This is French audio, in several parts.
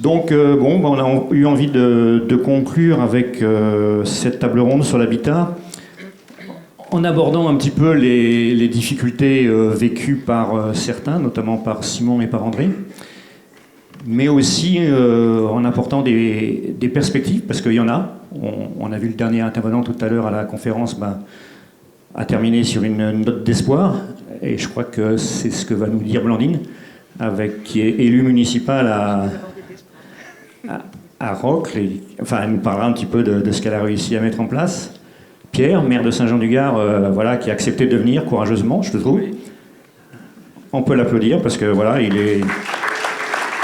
Donc, on a eu envie de conclure avec cette table ronde sur l'habitat, en abordant un petit peu les difficultés vécues par certains, notamment par Simon et par André, mais aussi en apportant des perspectives, parce qu'il y en a. On a vu le dernier intervenant tout à l'heure à la conférence a terminé sur une note d'espoir, et je crois que c'est ce que va nous dire Blandine, qui est élue municipale à Rocles. Enfin, elle nous parlera un petit peu de ce qu'elle a réussi à mettre en place. Pierre, maire de Saint-Jean-du-Gard, qui a accepté de venir courageusement, je trouve. On peut l'applaudir parce que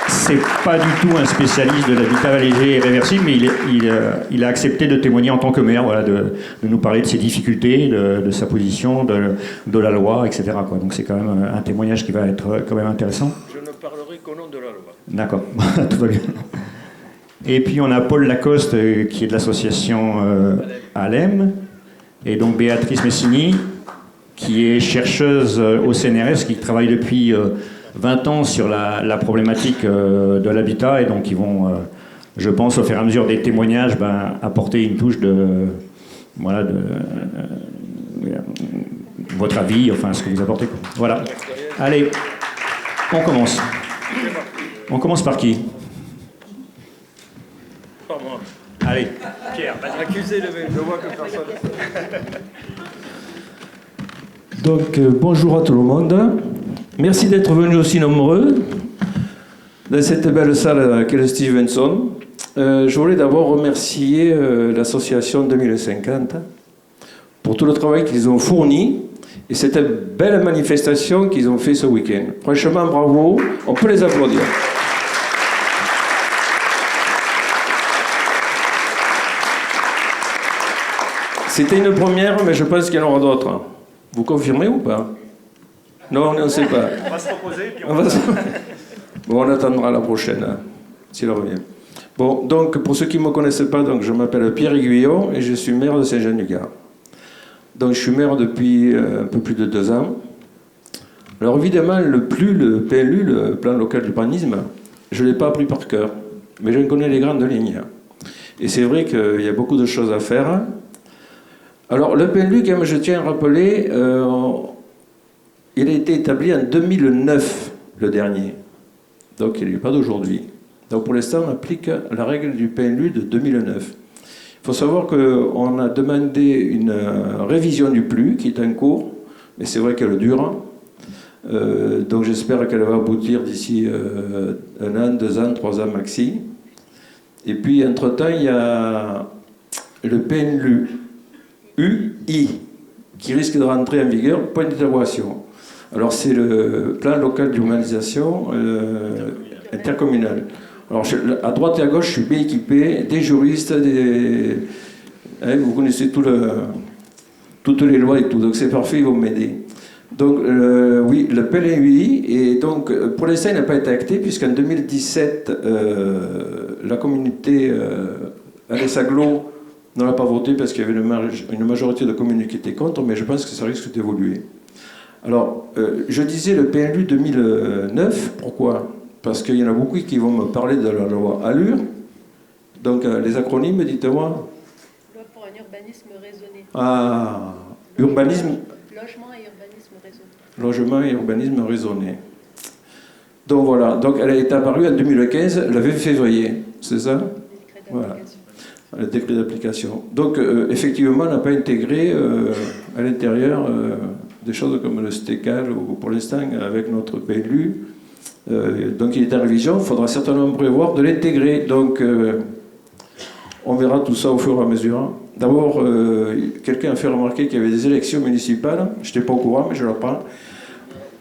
c'est pas du tout un spécialiste de l'habitat léger et réversible, mais il a accepté de témoigner en tant que maire, de nous parler de ses difficultés, de sa position, de la loi, etc. Donc c'est quand même un témoignage qui va être quand même intéressant. Je ne parlerai qu'au nom de la loi. D'accord, tout va bien. Et puis on a Paul Lacoste qui est de l'association ALEM, et donc Béatrice Messini qui est chercheuse au CNRS, qui travaille depuis 20 ans sur la problématique de l'habitat, et donc ils vont, je pense, au fur et à mesure des témoignages, apporter une touche de votre avis, enfin ce que vous apportez. Voilà. Allez, on commence. On commence par qui? Pas moi. Allez, Pierre, vas-y. Accusez le même, je vois que personne. Donc, bonjour à tout le monde. Merci d'être venus aussi nombreux dans cette belle salle qu'est le Stevenson. Je voulais d'abord remercier l'association 2050 pour tout le travail qu'ils ont fourni et cette belle manifestation qu'ils ont fait ce week-end. Franchement, bravo, on peut les applaudir. C'était une première, mais je pense qu'il y en aura d'autres. Vous confirmez ou pas? Non, on ne sait pas. On va se reposer, puis Bon, on attendra la prochaine, s'il revient. Bon, donc, pour ceux qui ne me connaissent pas, donc, je m'appelle Pierre Aiguillon et je suis maire de Saint-Jean-du-Gard. Donc, je suis maire depuis un peu plus de 2 ans. Alors, évidemment, le PLU, le plan local d'urbanisme, je ne l'ai pas appris par cœur, mais je connais les grandes lignes. Et c'est vrai qu'il y a beaucoup de choses à faire. Alors, le PLU, quand même, je tiens à rappeler, il a été établi en 2009, le dernier. Donc, il n'est pas d'aujourd'hui. Donc, pour l'instant, on applique la règle du PLU de 2009. Il faut savoir qu'on a demandé une révision du PLU, qui est en cours, mais c'est vrai qu'elle dure. Donc, j'espère qu'elle va aboutir d'ici 1 an, 2 ans, 3 ans maxi. Et puis, entre-temps, il y a le PLU UI, qui risque de rentrer en vigueur, point d'interrogation. Alors c'est le plan local d'urbanisation intercommunal. Alors à droite et à gauche, je suis bien équipé, des juristes, vous connaissez toutes les lois et tout, donc c'est parfait, ils vont m'aider. Donc oui, le PLUI, et donc pour l'instant il n'a pas été acté, puisqu'en 2017, la communauté Alès-Aglo ne l'a pas voté parce qu'il y avait une majorité de communes qui étaient contre, mais je pense que ça risque d'évoluer. Alors, je disais le PLU 2009, pourquoi? Parce qu'il y en a beaucoup qui vont me parler de la loi ALUR. Donc, les acronymes, dites-moi. Loi pour un urbanisme raisonné. Ah, urbanisme. Logement et urbanisme raisonné. Logement et urbanisme raisonné. Donc voilà, donc elle est apparue en 2015, le 20 février, c'est ça? Voilà. Le décret d'application. Donc, effectivement, on n'a pas intégré à l'intérieur des choses comme le STECAL, ou pour l'instant, avec notre PLU. Donc, il est en révision, il faudra certainement prévoir de l'intégrer. Donc, on verra tout ça au fur et à mesure. D'abord, quelqu'un a fait remarquer qu'il y avait des élections municipales, je n'étais pas au courant, mais je leur parle,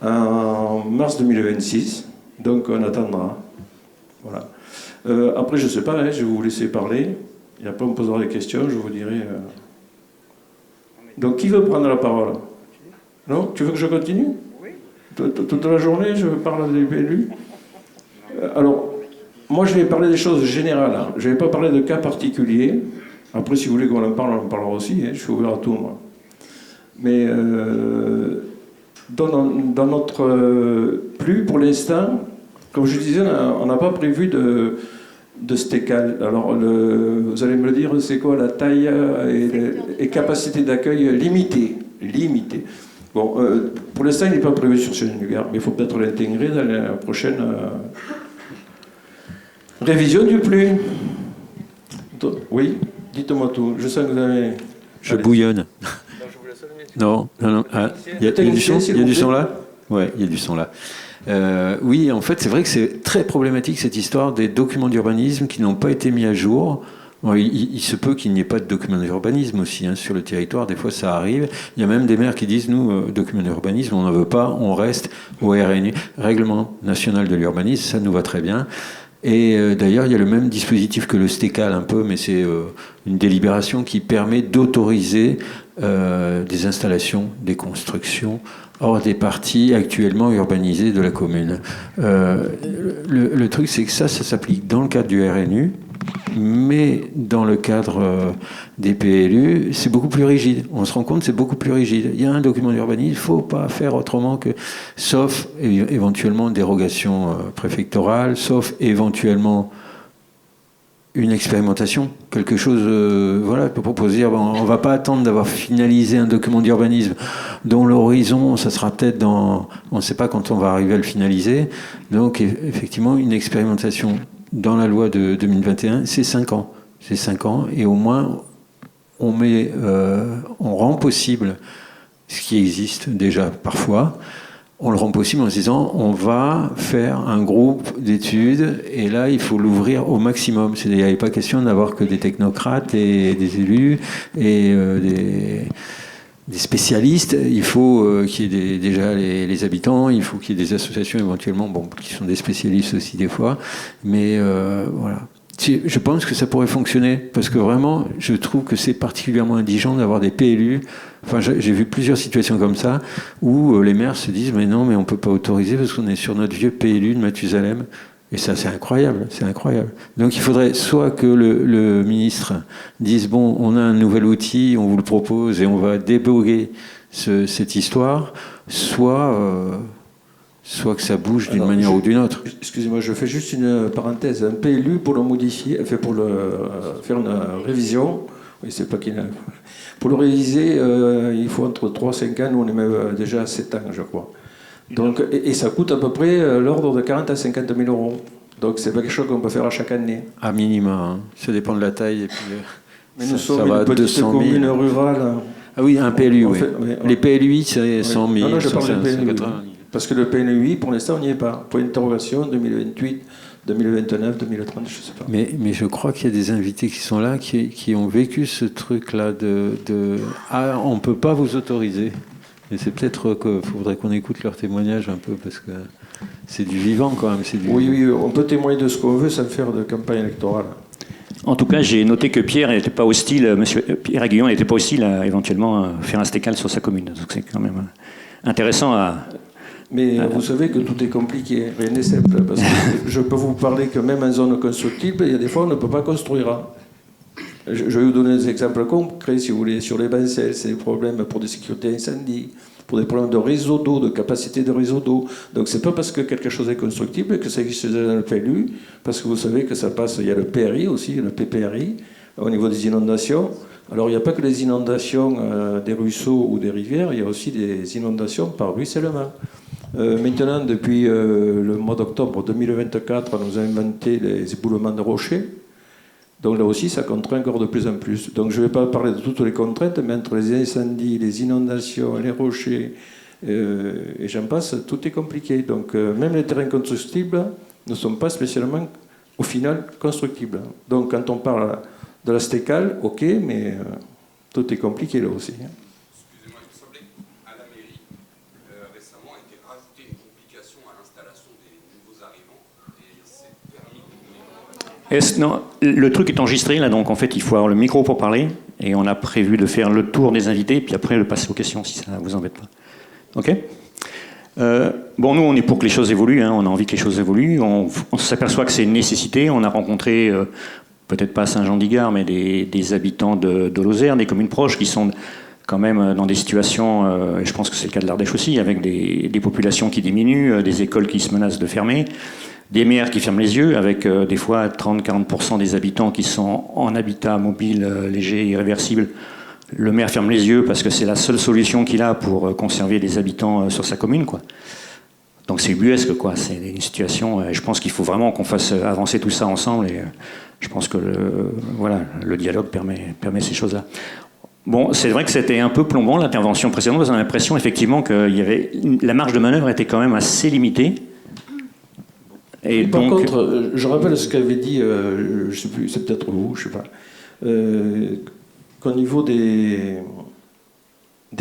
en mars 2026. Donc, on attendra. Voilà. Après, je ne sais pas, je vais vous laisser parler. Et après, on me posera des questions, je vous dirai. Donc, qui veut prendre la parole? Non? Tu veux que je continue? Oui. Toute la journée, je parle des PLU. Alors, moi, je vais parler des choses générales. Hein. Je ne vais pas parler de cas particuliers. Après, si vous voulez qu'on en parle, on en parlera aussi. Hein. Je suis ouvert à tout, moi. Mais dans notre PLU, pour l'instant, comme je disais, on n'a pas prévu de Stécal. Alors, vous allez me le dire, c'est quoi la taille et capacité d'accueil limitée. Limitée. Bon, pour l'instant, il n'est pas prévu sur Saint-Jean-du-Gard, mais il faut peut-être l'intégrer dans la prochaine révision du plus. Oui, dites-moi tout. Je sens que vous avez... Je bouillonne. Non. Ah, il y a du son, il y a du son là. Ouais, il y a du son là. Oui, en fait, c'est vrai que c'est très problématique cette histoire des documents d'urbanisme qui n'ont pas été mis à jour. Bon, il se peut qu'il n'y ait pas de documents d'urbanisme aussi sur le territoire. Des fois, ça arrive. Il y a même des maires qui disent nous, documents d'urbanisme, on n'en veut pas, on reste au RNU, Règlement national de l'urbanisme. Ça nous va très bien. Et d'ailleurs, il y a le même dispositif que le STECAL un peu, mais c'est une délibération qui permet d'autoriser des installations, des constructions hors des parties actuellement urbanisées de la commune. Le truc, c'est que ça s'applique dans le cadre du RNU, mais dans le cadre des PLU, c'est beaucoup plus rigide. On se rend compte que c'est beaucoup plus rigide. Il y a un document d'urbanisme, il ne faut pas faire autrement que, sauf éventuellement dérogation préfectorale, sauf éventuellement une expérimentation, quelque chose, voilà, pour se dire, bon, on ne va pas attendre d'avoir finalisé un document d'urbanisme dont l'horizon, ça sera peut-être dans, on ne sait pas quand on va arriver à le finaliser. Donc, effectivement, une expérimentation dans la loi de 2021, c'est 5 ans. C'est 5 ans, et au moins, on rend possible ce qui existe déjà parfois. On le rend possible en se disant on va faire un groupe d'études et là il faut l'ouvrir au maximum. C'est-à-dire il n'est pas question d'avoir que des technocrates et des élus et des spécialistes. Il faut qu'il y ait déjà les habitants, il faut qu'il y ait des associations éventuellement, bon, qui sont des spécialistes aussi des fois. Mais voilà. Je pense que ça pourrait fonctionner parce que vraiment je trouve que c'est particulièrement indigent d'avoir des PLU. Enfin, j'ai vu plusieurs situations comme ça où les maires se disent mais non, mais on peut pas autoriser parce qu'on est sur notre vieux PLU de Mathusalem. Et ça, c'est incroyable, c'est incroyable. Donc il faudrait soit que le ministre dise bon, on a un nouvel outil, on vous le propose et on va déboguer cette histoire, soit que ça bouge d'une manière ou d'une autre. Excusez-moi, je fais juste une parenthèse. Un PLU pour le modifier, pour faire une révision. Oui, c'est pas qu'il a. Pour le réviser, il faut entre 3 et 5 ans, nous on est même déjà à 7 ans, je crois. Donc, et ça coûte à peu près l'ordre de 40 à 50 000 euros. Donc c'est pas quelque chose qu'on peut faire à chaque année. À minima, hein. Ça dépend de la taille. Et puis, mais nous sommes une petite commune rurale. Ah oui, un PLU, oui. Ouais. Les PLUI, c'est 100 000. Non, je parle de PLUI. 180 000. Parce que le PLUI, pour l'instant, on n'y est pas. Point d'interrogation, 2028, 2029, 2030, je ne sais pas. Mais je crois qu'il y a des invités qui sont là, qui ont vécu ce truc-là ah, on ne peut pas vous autoriser. Et c'est peut-être qu'il faudrait qu'on écoute leur témoignage un peu, parce que c'est du vivant quand même. Oui, on peut témoigner de ce qu'on veut sans faire de campagne électorale. En tout cas, j'ai noté que Pierre n'était pas hostile, monsieur Pierre Aiguillon n'était pas hostile à éventuellement faire un STECAL sur sa commune. Donc c'est quand même intéressant à... Mais vous savez que tout est compliqué, rien n'est simple. Parce que je peux vous parler que même en zone constructible, il y a des fois on ne peut pas construire. Je vais vous donner des exemples concrets, si vous voulez. Sur les bancelles, c'est des problèmes pour des sécurités incendie, pour des problèmes de réseau d'eau, de capacité de réseau d'eau. Donc c'est pas parce que quelque chose est constructible que ça existe dans le PLU, parce que vous savez que ça passe, il y a le PRI aussi, le PPRI, au niveau des inondations. Alors il n'y a pas que les inondations des ruisseaux ou des rivières, il y a aussi des inondations par ruissellement. Maintenant, depuis le mois d'octobre 2024, on nous a inventé les éboulements de rochers. Donc là aussi, ça contraint encore de plus en plus. Donc je ne vais pas parler de toutes les contraintes, mais entre les incendies, les inondations, les rochers, et j'en passe, tout est compliqué. Donc même les terrains constructibles ne sont pas spécialement, au final, constructibles. Donc quand on parle de la STECAL, ok, mais tout est compliqué là aussi. Excusez-moi, il me semblait qu'à la mairie, récemment, a été rajoutée une complication à l'installation des nouveaux arrivants, et c'est permis. Non, le truc est enregistré, là, donc en fait, il faut avoir le micro pour parler, et on a prévu de faire le tour des invités, puis après, de passer aux questions, si ça ne vous embête pas. OK ? Bon, nous, on est pour que les choses évoluent, hein, on a envie que les choses évoluent, on s'aperçoit que c'est une nécessité, on a rencontré, peut-être pas à Saint-Jean-d'Igard, mais des habitants de Lozère, des communes proches, qui sont quand même dans des situations, et je pense que c'est le cas de l'Ardèche aussi, avec des populations qui diminuent, des écoles qui se menacent de fermer. des maires qui ferment les yeux, avec des fois 30-40% des habitants qui sont en habitat mobile, léger, irréversible. Le maire ferme les yeux parce que c'est la seule solution qu'il a pour conserver les habitants sur sa commune, quoi. Donc c'est ubuesque, quoi. C'est une situation. Je pense qu'il faut vraiment qu'on fasse avancer tout ça ensemble. Et je pense que le dialogue permet ces choses-là. Bon, c'est vrai que c'était un peu plombant l'intervention précédente, parce qu'on a l'impression effectivement que la marge de manœuvre était quand même assez limitée. Et par contre, je rappelle ce qu'avait dit, je ne sais plus, c'est peut-être vous, je ne sais pas, qu'au niveau des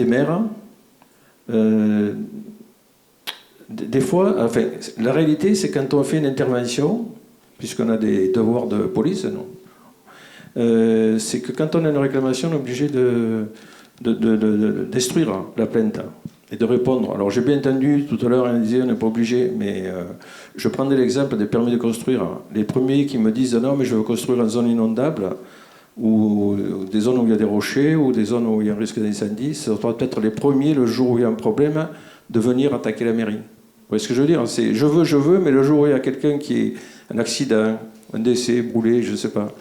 maires, des fois, enfin, la réalité, c'est quand on fait une intervention, puisqu'on a des devoirs de police, non, c'est que quand on a une réclamation, on est obligé de destruire la plainte et de répondre. Alors j'ai bien entendu, tout à l'heure, on disait on n'est pas obligé, mais je prendrai l'exemple des permis de construire. Les premiers qui me disent non, mais je veux construire en zone inondable, ou des zones où il y a des rochers, ou des zones où il y a un risque d'incendie, ce sera peut-être les premiers, le jour où il y a un problème, de venir attaquer la mairie. Vous voyez ce que je veux dire? C'est je veux, mais le jour où il y a quelqu'un qui a un accident, un décès, brûlé, je ne sais pas.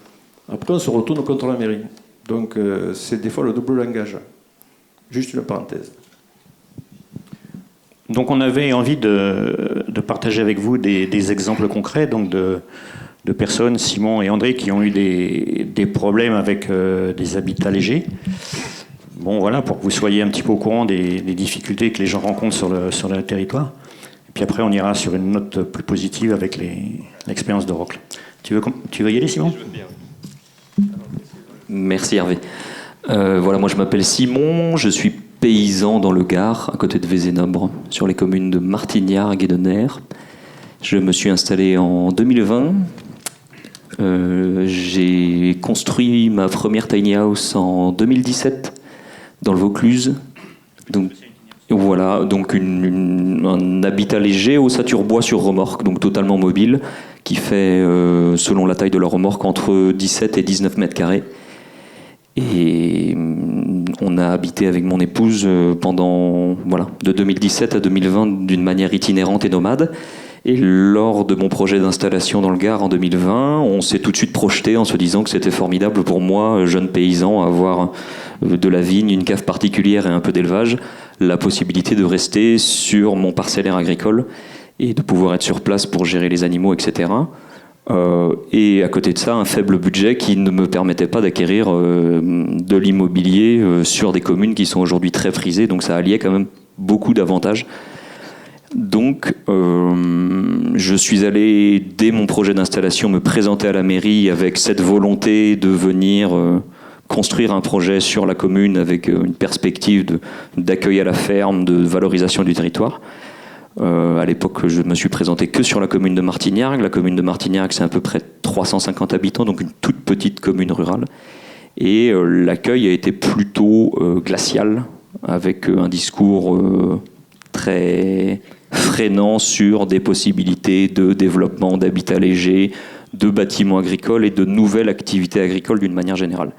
Après, on se retourne contre la mairie. Donc, c'est des fois le double langage. Juste une parenthèse. Donc, on avait envie de partager avec vous des exemples concrets donc de personnes, Simon et André, qui ont eu des problèmes avec des habitats légers. Bon, voilà, pour que vous soyez un petit peu au courant des difficultés que les gens rencontrent sur le territoire. Et puis après, on ira sur une note plus positive avec l'expérience de Rocle. Tu veux y aller, Simon? Je veux bien. Merci Hervé. Voilà, moi je m'appelle Simon, je suis paysan dans le Gard, à côté de Vézénobre, sur les communes de Martignargues et de Nères. Je me suis installé en 2020. J'ai construit ma première tiny house en 2017 dans le Vaucluse. Donc voilà, donc un habitat léger ossature-bois sur remorque, donc totalement mobile, qui fait, selon la taille de la remorque, entre 17 et 19 mètres carrés. Et on a habité avec mon épouse pendant, de 2017 à 2020 d'une manière itinérante et nomade. Et lors de mon projet d'installation dans le Gard en 2020, on s'est tout de suite projeté en se disant que c'était formidable pour moi, jeune paysan, avoir de la vigne, une cave particulière et un peu d'élevage, la possibilité de rester sur mon parcellaire agricole et de pouvoir être sur place pour gérer les animaux, etc. Et à côté de ça, un faible budget qui ne me permettait pas d'acquérir de l'immobilier sur des communes qui sont aujourd'hui très prisées, donc ça alliait quand même beaucoup d'avantages. Donc, je suis allé, dès mon projet d'installation, me présenter à la mairie avec cette volonté de venir construire un projet sur la commune avec une perspective d'accueil à la ferme, de valorisation du territoire. À l'époque, je me suis présenté que sur la commune de Martignargues. La commune de Martignargues, c'est à peu près 350 habitants, donc une toute petite commune rurale. Et l'accueil a été plutôt glacial, avec un discours très freinant sur des possibilités de développement d'habitat léger, de bâtiments agricoles et de nouvelles activités agricoles d'une manière générale.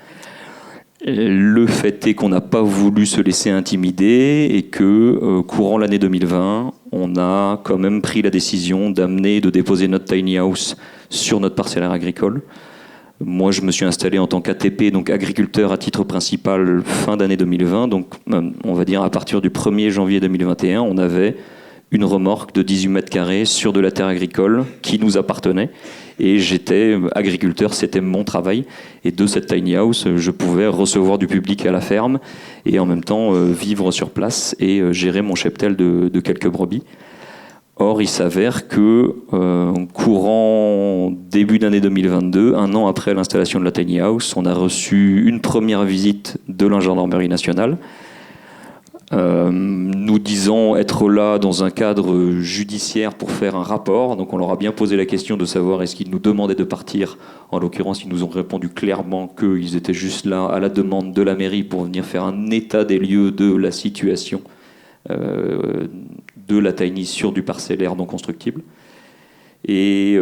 Le fait est qu'on n'a pas voulu se laisser intimider et que, courant l'année 2020, on a quand même pris la décision d'amener et de déposer notre tiny house sur notre parcellaire agricole. Moi, je me suis installé en tant qu'ATP, donc agriculteur à titre principal, fin d'année 2020. Donc, on va dire à partir du 1er janvier 2021, on avait une remorque de 18 mètres carrés sur de la terre agricole qui nous appartenait. Et j'étais agriculteur, c'était mon travail. Et de cette tiny house, je pouvais recevoir du public à la ferme et en même temps vivre sur place et gérer mon cheptel de quelques brebis. Or, il s'avère que courant début d'année 2022, un an après l'installation de la tiny house, on a reçu une première visite de la gendarmerie nationale, nous disant être là dans un cadre judiciaire pour faire un rapport. Donc on leur a bien posé la question de savoir est-ce qu'ils nous demandaient de partir. En l'occurrence, ils nous ont répondu clairement qu'ils étaient juste là à la demande de la mairie pour venir faire un état des lieux de la situation de la tiny sur du parcellaire non constructible. Et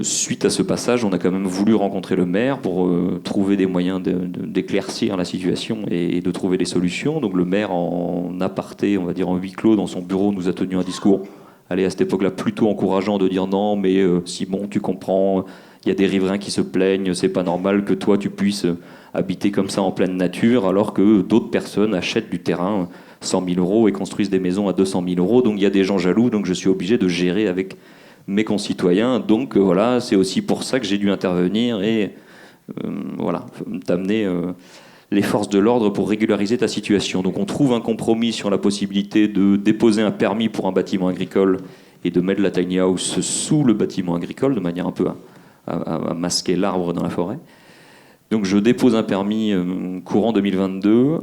suite à ce passage, on a quand même voulu rencontrer le maire pour trouver des moyens d'éclaircir la situation et de trouver des solutions. Donc le maire, en aparté, on va dire en huis clos, dans son bureau, nous a tenu un discours allez, à cette époque-là, plutôt encourageant de dire non, mais Simon, tu comprends, il y a des riverains qui se plaignent, c'est pas normal que toi tu puisses habiter comme ça en pleine nature, alors que d'autres personnes achètent du terrain 100 000 euros et construisent des maisons à 200 000 euros. Donc il y a des gens jaloux, donc je suis obligé de gérer avec mes concitoyens. Donc voilà, c'est aussi pour ça que j'ai dû intervenir et voilà, t'amener les forces de l'ordre pour régulariser ta situation. Donc on trouve un compromis sur la possibilité de déposer un permis pour un bâtiment agricole et de mettre la tiny house sous le bâtiment agricole, de manière un peu à masquer l'arbre dans la forêt. Donc je dépose un permis courant 2022.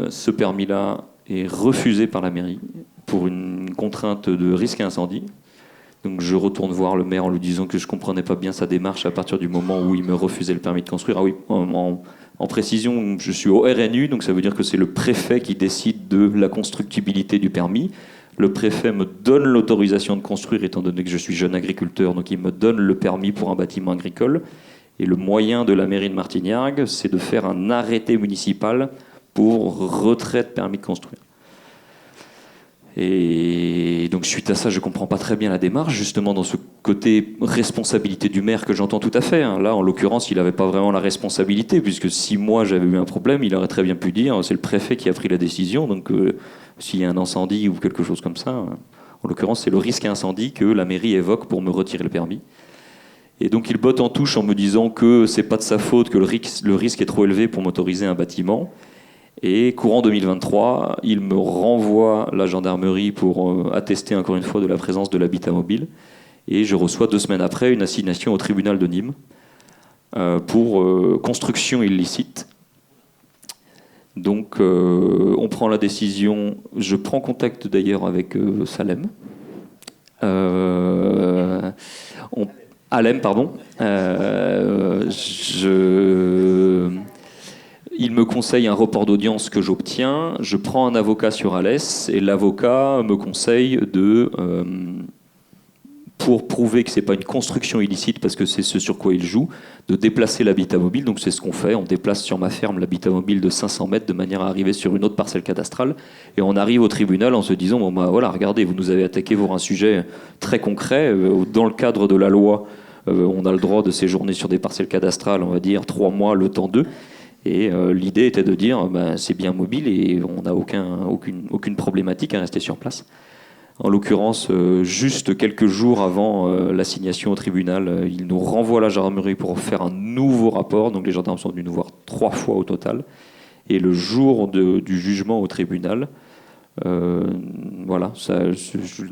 Ce permis-là est refusé par la mairie pour une contrainte de risque incendie. Donc je retourne voir le maire en lui disant que je ne comprenais pas bien sa démarche à partir du moment où il me refusait le permis de construire. Ah oui, en précision, je suis au RNU, donc ça veut dire que c'est le préfet qui décide de la constructibilité du permis. Le préfet me donne l'autorisation de construire, étant donné que je suis jeune agriculteur, donc il me donne le permis pour un bâtiment agricole. Et le moyen de la mairie de Martignargues, c'est de faire un arrêté municipal pour retrait de permis de construire. Et donc suite à ça, je ne comprends pas très bien la démarche, justement dans ce côté responsabilité du maire que j'entends tout à fait. Là, en l'occurrence, il n'avait pas vraiment la responsabilité, puisque si moi j'avais eu un problème, il aurait très bien pu dire c'est le préfet qui a pris la décision, donc s'il y a un incendie ou quelque chose comme ça, en l'occurrence c'est le risque incendie que la mairie évoque pour me retirer le permis. Et donc il botte en touche en me disant que c'est pas de sa faute, que le risque est trop élevé pour m'autoriser un bâtiment. Et courant 2023, il me renvoie la gendarmerie pour attester encore une fois de la présence de l'habitat mobile. Et je reçois 2 semaines après une assignation au tribunal de Nîmes pour construction illicite. Donc on prend la décision, je prends contact d'ailleurs avec Salem. Alem, pardon. Il me conseille un report d'audience que j'obtiens. Je prends un avocat sur Alès et l'avocat me conseille pour prouver que ce n'est pas une construction illicite, parce que c'est ce sur quoi il joue, de déplacer l'habitat mobile. Donc c'est ce qu'on fait. On déplace sur ma ferme l'habitat mobile de 500 mètres de manière à arriver sur une autre parcelle cadastrale. Et on arrive au tribunal en se disant bon, bah, voilà, regardez, vous nous avez attaqué pour un sujet très concret. Dans le cadre de la loi, on a le droit de séjourner sur des parcelles cadastrales, on va dire 3 mois, le temps d'eux. Et l'idée était de dire c'est bien mobile et on n'a aucune problématique à rester sur place. En l'occurrence, juste quelques jours avant l'assignation au tribunal, il nous renvoie à la gendarmerie pour faire un nouveau rapport. Donc les gendarmes sont venus nous voir 3 fois au total. Et le jour du jugement au tribunal, voilà,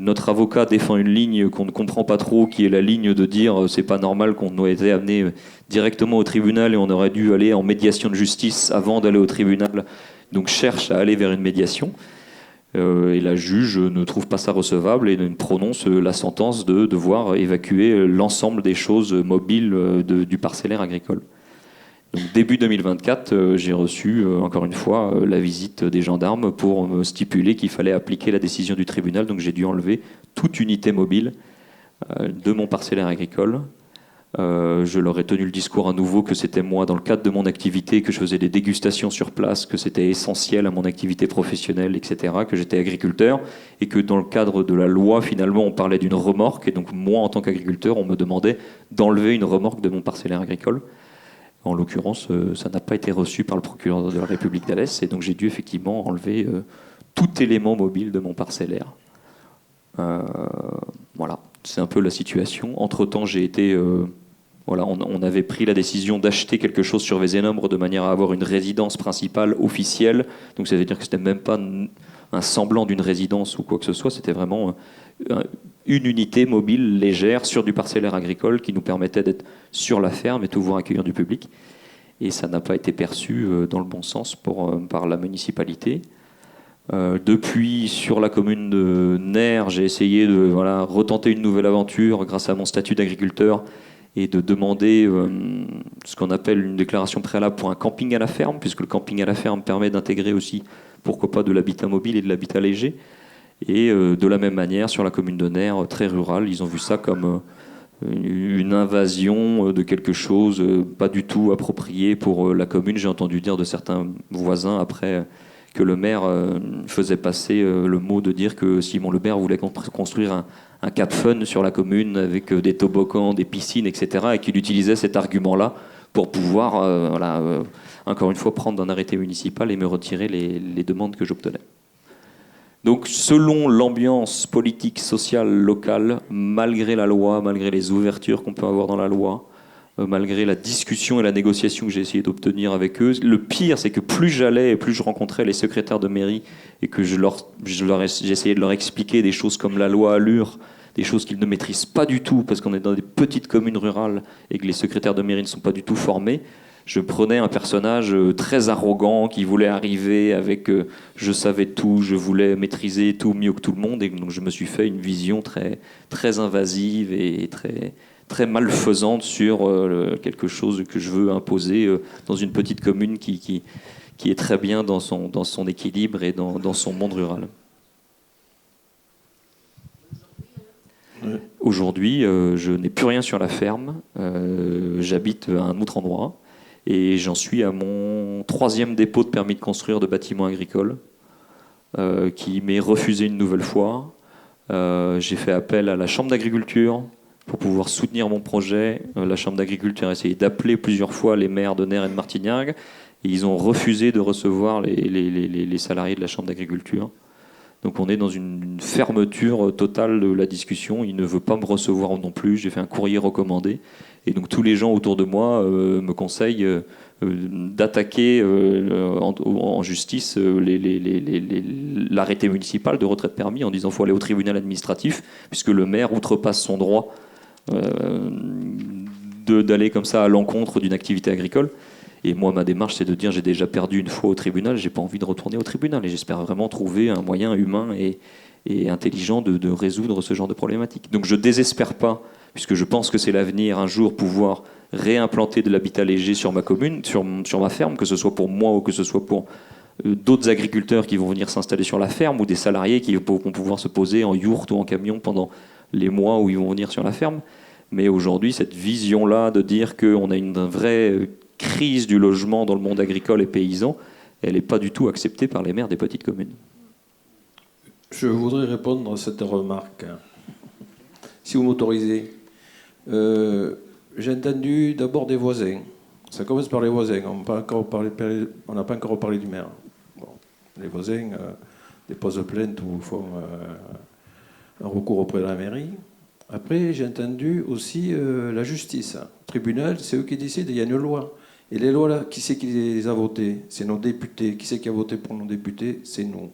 notre avocat défend une ligne qu'on ne comprend pas trop, qui est la ligne de dire c'est pas normal qu'on ait été amené directement au tribunal et on aurait dû aller en médiation de justice avant d'aller au tribunal. Donc cherche à aller vers une médiation. Et la juge ne trouve pas ça recevable et prononce la sentence de devoir évacuer l'ensemble des choses mobiles du parcellaire agricole. Donc, début 2024, j'ai reçu encore une fois la visite des gendarmes pour me stipuler qu'il fallait appliquer la décision du tribunal. Donc j'ai dû enlever toute unité mobile de mon parcellaire agricole. Je leur ai tenu le discours à nouveau que c'était moi, dans le cadre de mon activité, que je faisais des dégustations sur place, que c'était essentiel à mon activité professionnelle, etc., que j'étais agriculteur, et que dans le cadre de la loi, finalement, on parlait d'une remorque, et donc moi, en tant qu'agriculteur, on me demandait d'enlever une remorque de mon parcellaire agricole. En l'occurrence, ça n'a pas été reçu par le procureur de la République d'Alès, et donc j'ai dû effectivement enlever tout élément mobile de mon parcellaire. Voilà, c'est un peu la situation. Entre-temps, j'ai été... voilà, on avait pris la décision d'acheter quelque chose sur Vézénombre de manière à avoir une résidence principale officielle. Donc ça veut dire que c'était même pas un semblant d'une résidence ou quoi que ce soit, c'était vraiment une unité mobile légère sur du parcellaire agricole qui nous permettait d'être sur la ferme et toujours accueillir du public. Et ça n'a pas été perçu dans le bon sens par la municipalité. Depuis, sur la commune de Ners, j'ai essayé de retenter une nouvelle aventure grâce à mon statut d'agriculteur et de demander ce qu'on appelle une déclaration préalable pour un camping à la ferme, puisque le camping à la ferme permet d'intégrer aussi, pourquoi pas, de l'habitat mobile et de l'habitat léger. Et de la même manière, sur la commune de Ners, très rurale, ils ont vu ça comme une invasion de quelque chose pas du tout approprié pour la commune. J'ai entendu dire de certains voisins après que le maire faisait passer le mot de dire que Simon Le Maire voulait construire un Cap Fun sur la commune avec des toboggans, des piscines, etc. Et qu'il utilisait cet argument-là pour pouvoir, encore une fois, prendre un arrêté municipal et me retirer les demandes que j'obtenais. Donc, selon l'ambiance politique, sociale, locale, malgré la loi, malgré les ouvertures qu'on peut avoir dans la loi, malgré la discussion et la négociation que j'ai essayé d'obtenir avec eux, le pire, c'est que plus j'allais et plus je rencontrais les secrétaires de mairie et que j'essayais de leur expliquer des choses comme la loi Allure, des choses qu'ils ne maîtrisent pas du tout parce qu'on est dans des petites communes rurales et que les secrétaires de mairie ne sont pas du tout formés, je prenais un personnage très arrogant qui voulait arriver avec je savais tout, je voulais maîtriser tout mieux que tout le monde, et donc je me suis fait une vision très, très invasive et très, très malfaisante sur quelque chose que je veux imposer dans une petite commune qui est très bien dans son équilibre et dans son monde rural. Aujourd'hui, je n'ai plus rien sur la ferme, j'habite à un autre endroit. Et j'en suis à mon 3e dépôt de permis de construire de bâtiments agricoles, qui m'est refusé une nouvelle fois. J'ai fait appel à la Chambre d'agriculture pour pouvoir soutenir mon projet. La Chambre d'agriculture a essayé d'appeler plusieurs fois les maires de Nère et de Martignac, et ils ont refusé de recevoir les salariés de la Chambre d'agriculture. Donc on est dans une fermeture totale de la discussion. Il ne veut pas me recevoir non plus. J'ai fait un courrier recommandé. Et donc tous les gens autour de moi me conseillent d'attaquer en justice l'arrêté municipal de retrait de permis en disant qu'il faut aller au tribunal administratif puisque le maire outrepasse son droit d'aller comme ça à l'encontre d'une activité agricole. Et moi, ma démarche, c'est de dire j'ai déjà perdu une fois au tribunal, j'ai pas envie de retourner au tribunal. Et j'espère vraiment trouver un moyen humain et intelligent de résoudre ce genre de problématique. Donc je désespère pas, puisque je pense que c'est l'avenir, un jour pouvoir réimplanter de l'habitat léger sur ma commune, sur ma ferme, que ce soit pour moi ou que ce soit pour d'autres agriculteurs qui vont venir s'installer sur la ferme ou des salariés qui vont pouvoir se poser en yourte ou en camion pendant les mois où ils vont venir sur la ferme. Mais aujourd'hui, cette vision-là de dire qu'on a une vraie crise du logement dans le monde agricole et paysan, elle n'est pas du tout acceptée par les maires des petites communes. Je voudrais répondre à cette remarque, si vous m'autorisez. J'ai entendu d'abord des voisins. Ça commence par les voisins. On n'a pas encore parlé du maire. Bon, les voisins déposent plainte ou font un recours auprès de la mairie. Après, j'ai entendu aussi la justice. Le tribunal, c'est eux qui décident. Il y a une loi. Et les lois, là, qui c'est qui les a votées? C'est nos députés. Qui c'est qui a voté pour nos députés? C'est nous.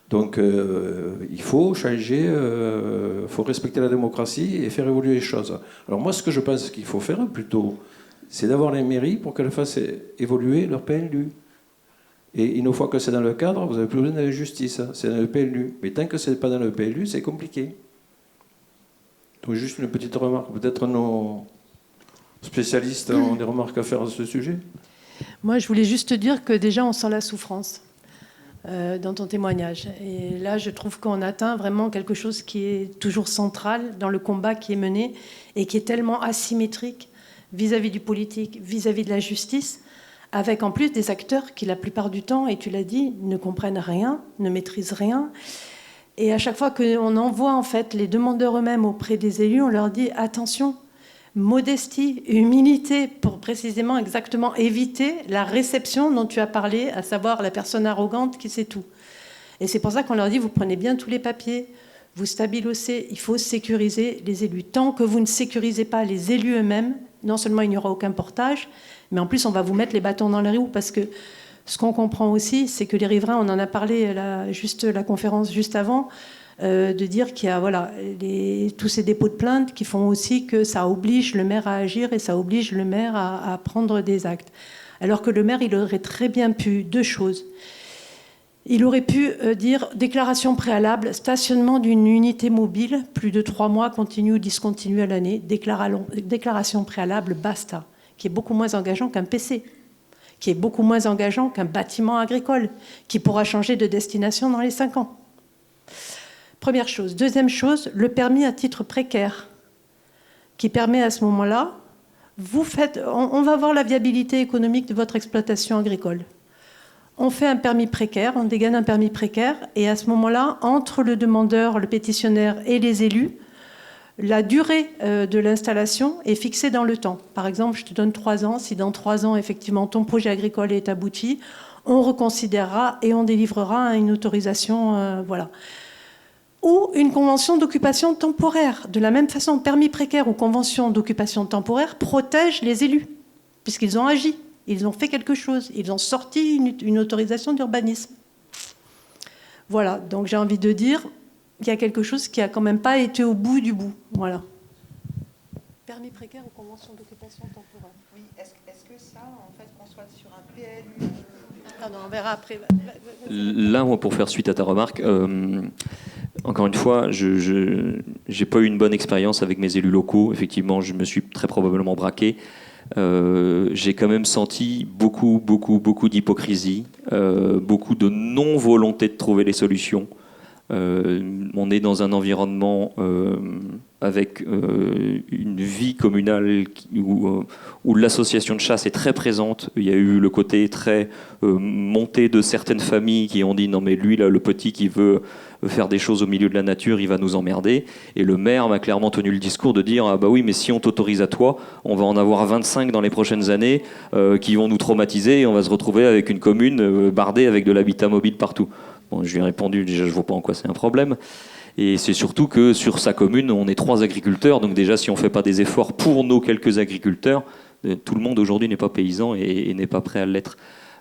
Donc, il faut changer, il faut respecter la démocratie et faire évoluer les choses. Alors moi, ce que je pense qu'il faut faire plutôt, c'est d'avoir les mairies pour qu'elles fassent évoluer leur PLU. Et une fois que c'est dans le cadre, vous n'avez plus besoin de la justice. C'est dans le PLU. Mais tant que ce n'est pas dans le PLU, c'est compliqué. Donc juste une petite remarque. Peut-être nos spécialistes ont des remarques à faire à ce sujet. Moi, je voulais juste dire que déjà, on sent la souffrance dans ton témoignage. Et là, je trouve qu'on atteint vraiment quelque chose qui est toujours central dans le combat qui est mené et qui est tellement asymétrique vis-à-vis du politique, vis-à-vis de la justice, avec en plus des acteurs qui, la plupart du temps, et tu l'as dit, ne comprennent rien, ne maîtrisent rien. Et à chaque fois qu'on envoie en fait les demandeurs eux-mêmes auprès des élus, on leur dit attention, modestie, humilité, pour précisément exactement éviter la réception dont tu as parlé, à savoir la personne arrogante qui sait tout. Et c'est pour ça qu'on leur dit vous prenez bien tous les papiers, vous stabilocez, il faut sécuriser les élus. Tant que vous ne sécurisez pas les élus eux-mêmes, non seulement il n'y aura aucun portage, mais en plus on va vous mettre les bâtons dans les roues parce que ce qu'on comprend aussi, c'est que les riverains, on en a parlé la conférence juste avant, de dire qu'il y a tous ces dépôts de plaintes qui font aussi que ça oblige le maire à agir et ça oblige le maire à prendre des actes. Alors que le maire, il aurait très bien pu deux choses. Il aurait pu dire déclaration préalable, stationnement d'une unité mobile, plus de 3 mois, continu ou discontinu à l'année, déclaration préalable, basta, qui est beaucoup moins engageant qu'un PC, qui est beaucoup moins engageant qu'un bâtiment agricole, qui pourra changer de destination dans les 5 ans. Première chose. Deuxième chose, le permis à titre précaire, qui permet à ce moment-là, on va voir la viabilité économique de votre exploitation agricole. On fait un permis précaire, on dégaine un permis précaire, et à ce moment-là, entre le demandeur, le pétitionnaire et les élus, La durée de l'installation est fixée dans le temps. Par exemple, je te donne 3 ans. Si dans 3 ans, effectivement, ton projet agricole est abouti, on reconsidérera et on délivrera une autorisation. Voilà. Ou une convention d'occupation temporaire. De la même façon, permis précaire ou convention d'occupation temporaire protègent les élus, puisqu'ils ont agi, ils ont fait quelque chose, ils ont sorti une autorisation d'urbanisme. Voilà, donc j'ai envie de dire, il y a quelque chose qui n'a quand même pas été au bout du bout. Voilà. Permis précaire ou convention d'occupation temporaire. Oui, est-ce que ça, en fait, qu'on soit sur un PLU... Pardon, on verra après. Là, moi, pour faire suite à ta remarque, encore une fois, je n'ai pas eu une bonne expérience avec mes élus locaux. Effectivement, je me suis très probablement braqué. J'ai quand même senti beaucoup d'hypocrisie, beaucoup de non-volonté de trouver les solutions. On est dans un environnement avec une vie communale où l'association de chasse est très présente. Il y a eu le côté très monté de certaines familles qui ont dit non mais lui là, le petit qui veut faire des choses au milieu de la nature, il va nous emmerder. Et le maire m'a clairement tenu le discours de dire ah bah oui mais si on t'autorise à toi, on va en avoir 25 dans les prochaines années qui vont nous traumatiser et on va se retrouver avec une commune bardée avec de l'habitat mobile partout. Bon, je lui ai répondu déjà je vois pas en quoi c'est un problème. Et c'est surtout que sur sa commune, on est 3 agriculteurs. Donc déjà, si on ne fait pas des efforts pour nos quelques agriculteurs, tout le monde aujourd'hui n'est pas paysan et n'est pas prêt à l'être.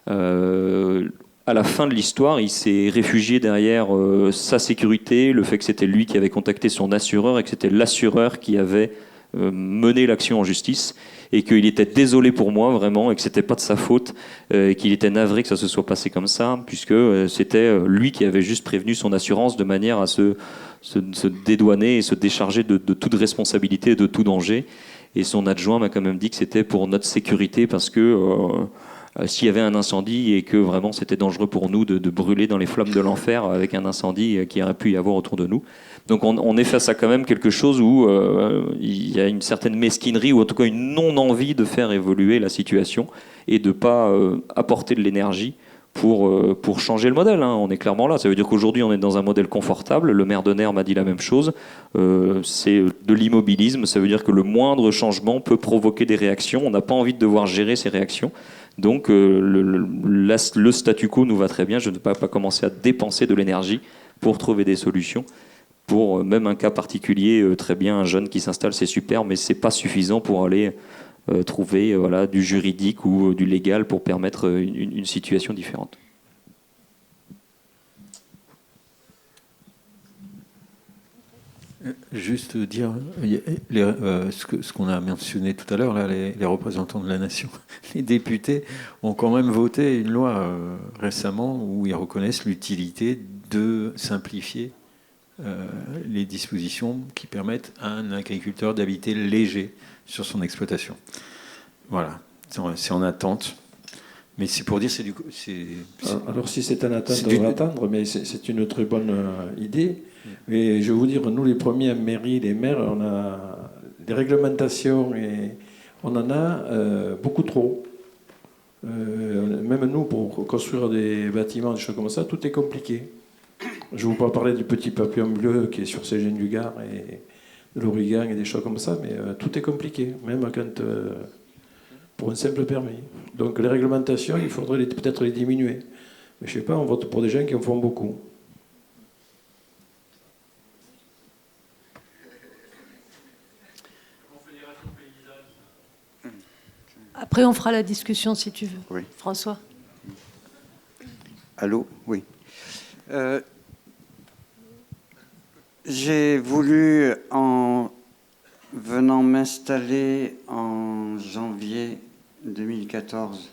À la fin de l'histoire, il s'est réfugié derrière sa sécurité, le fait que c'était lui qui avait contacté son assureur et que c'était l'assureur qui avait mené l'action en justice et qu'il était désolé pour moi vraiment et que c'était pas de sa faute et qu'il était navré que ça se soit passé comme ça puisque c'était lui qui avait juste prévenu son assurance de manière à se dédouaner et se décharger de toute responsabilité et de tout danger. Et son adjoint m'a quand même dit que c'était pour notre sécurité parce que s'il y avait un incendie et que vraiment c'était dangereux pour nous de brûler dans les flammes de l'enfer avec un incendie qui aurait pu y avoir autour de nous. Donc on est face à quand même quelque chose où il y a une certaine mesquinerie ou en tout cas une non-envie de faire évoluer la situation et de ne pas apporter de l'énergie pour changer le modèle. On est clairement là. Ça veut dire qu'aujourd'hui on est dans un modèle confortable. Le maire de Nerre m'a dit la même chose. C'est de l'immobilisme. Ça veut dire que le moindre changement peut provoquer des réactions. On n'a pas envie de devoir gérer ces réactions. Donc le statu quo nous va très bien. Je ne vais pas commencer à dépenser de l'énergie pour trouver des solutions. Pour même un cas particulier, très bien, un jeune qui s'installe, c'est super, mais ce n'est pas suffisant pour aller trouver du juridique ou du légal pour permettre une situation différente. Juste dire ce qu'on a mentionné tout à l'heure, là, les représentants de la nation, les députés ont quand même voté une loi récemment où ils reconnaissent l'utilité de simplifier les dispositions qui permettent à un agriculteur d'habiter léger sur son exploitation. Voilà, c'est en attente. Mais c'est pour dire, Alors si c'est en attente, on va attendre, mais c'est une très bonne idée. Mais je vais vous dire, nous les premiers en mairie, les maires, on a des réglementations et on en a beaucoup trop. Même nous, pour construire des bâtiments, des choses comme ça, tout est compliqué. Je ne vais vous pas parler du petit papillon bleu qui est sur Cégène-du-Gard et de l'Origan et des choses comme ça, mais tout est compliqué, même quand, pour un simple permis. Donc les réglementations, il faudrait peut-être les diminuer. Mais je ne sais pas, on vote pour des gens qui en font beaucoup. Après, on fera la discussion si tu veux. Oui. François. Allô ? Oui. J'ai voulu, en venant m'installer en janvier 2014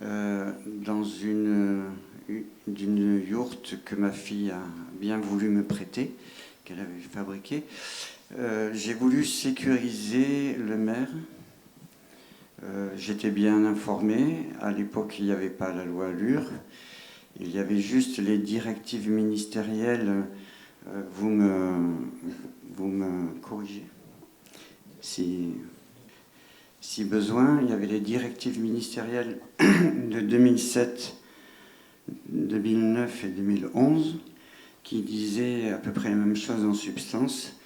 dans une yourte que ma fille a bien voulu me prêter, qu'elle avait fabriquée, j'ai voulu sécuriser le maire. J'étais bien informé. À l'époque, il n'y avait pas la loi Allure. Il y avait juste les directives ministérielles. Vous me corrigez si besoin. Il y avait les directives ministérielles de 2007, 2009 et 2011 qui disaient à peu près la même chose en substance.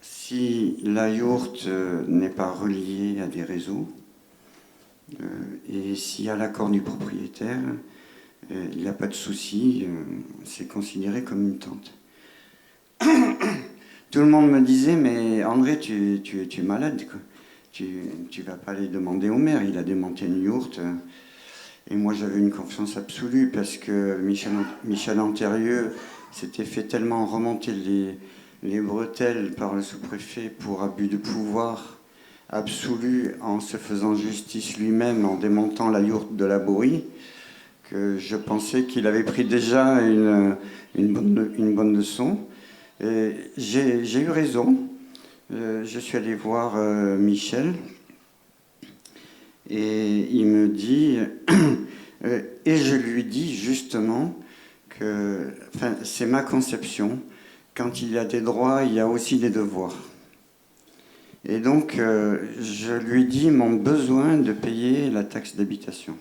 Si la yourte n'est pas reliée à des réseaux, et s'il y a l'accord du propriétaire, il n'y a pas de souci, c'est considéré comme une tente. Tout le monde me disait, mais André, tu es malade, quoi. Tu vas pas aller demander au maire, il a démonté une yourte. Et moi, j'avais une confiance absolue parce que Michel Antérieux s'était fait tellement remonter les bretelles par le sous-préfet pour abus de pouvoir absolu en se faisant justice lui-même, en démontant la yourte de la Borie, que je pensais qu'il avait pris déjà une bonne leçon. J'ai eu raison. Je suis allé voir Michel et il me dit, et je lui dis justement que c'est ma conception, quand il y a des droits, il y a aussi des devoirs. Et donc, je lui dis mon besoin de payer la taxe d'habitation.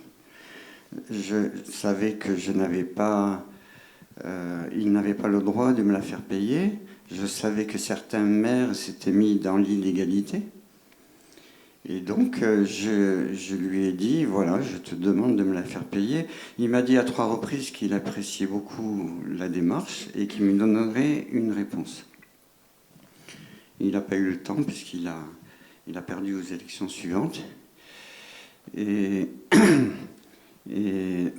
Je savais que je n'avais pas, il n'avait pas le droit de me la faire payer. Je savais que certains maires s'étaient mis dans l'illégalité. Et donc, je lui ai dit, voilà, je te demande de me la faire payer. Il m'a dit à 3 reprises qu'il appréciait beaucoup la démarche et qu'il me donnerait une réponse. Il n'a pas eu le temps puisqu'il a perdu aux élections suivantes. Et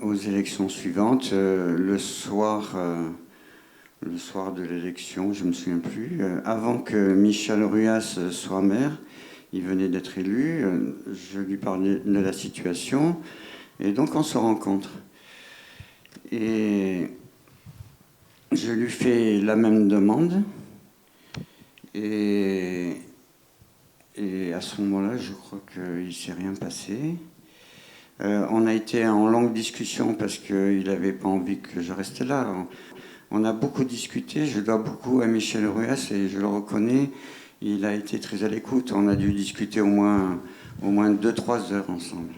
aux élections suivantes, le soir de l'élection, je ne me souviens plus, avant que Michel Ruas soit maire, il venait d'être élu, je lui parlais de la situation, et donc on se rencontre. Et je lui fais la même demande, et à ce moment-là, je crois qu'il ne s'est rien passé. On a été en longue discussion parce qu'il n'avait pas envie que je reste là. On a beaucoup discuté, je dois beaucoup à Michel Ruas et je le reconnais, il a été très à l'écoute. On a dû discuter au moins 2-3 heures ensemble.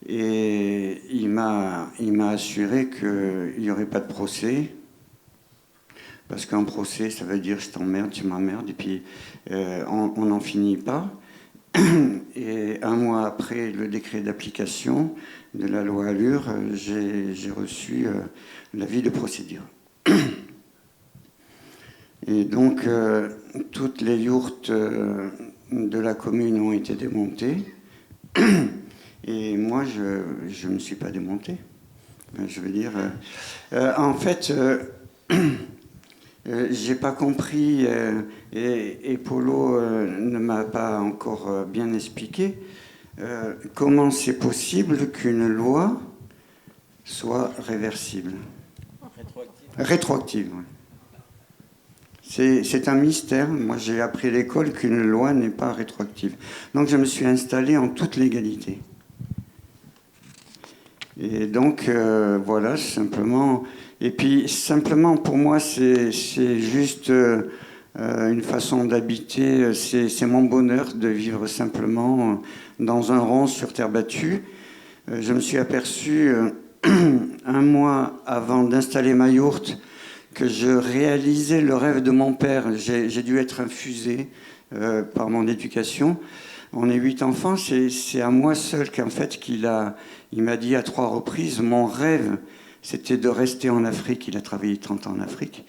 Et il m'a assuré qu'il n'y aurait pas de procès, parce qu'un procès, ça veut dire je t'emmerde, tu m'emmerdes, et puis on n'en finit pas. Et un mois après le décret d'application de la loi Allure, j'ai reçu l'avis de procédure. Et donc, toutes les yourtes de la commune ont été démontées. Et moi, je ne me suis pas démonté. Je veux dire... en fait, j'ai pas compris, et Polo ne m'a pas encore bien expliqué, comment c'est possible qu'une loi soit réversible. Rétroactive, oui. C'est un mystère. Moi, j'ai appris à l'école qu'une loi n'est pas rétroactive. Donc, je me suis installé en toute légalité. Et donc, voilà, simplement... Et puis, simplement, pour moi, c'est juste une façon d'habiter. C'est mon bonheur de vivre simplement dans un rond sur terre battue. Je me suis aperçu, un mois avant d'installer ma yourte, que je réalisais le rêve de mon père. J'ai dû être infusé par mon éducation. On est 8 enfants, c'est à moi seul qu'en fait il m'a dit à 3 reprises, mon rêve, c'était de rester en Afrique. Il a travaillé 30 ans en Afrique.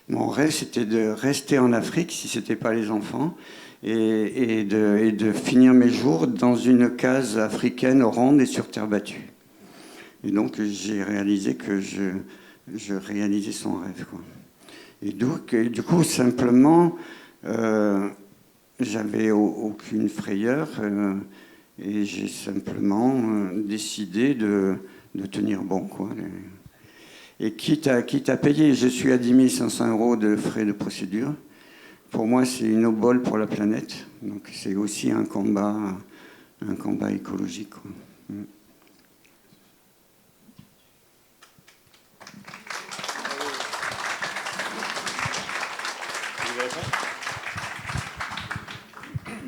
Mon rêve, c'était de rester en Afrique, si ce n'était pas les enfants, et de finir mes jours dans une case africaine ronde et sur terre battue. Et donc, j'ai réalisé que je réalisais son rêve, quoi. Et du coup, simplement, j'avais aucune frayeur, et j'ai simplement décidé de tenir bon, quoi. Et quitte à payer, je suis à 10 500 € de frais de procédure. Pour moi, c'est une obole pour la planète. Donc, c'est aussi un combat écologique, quoi.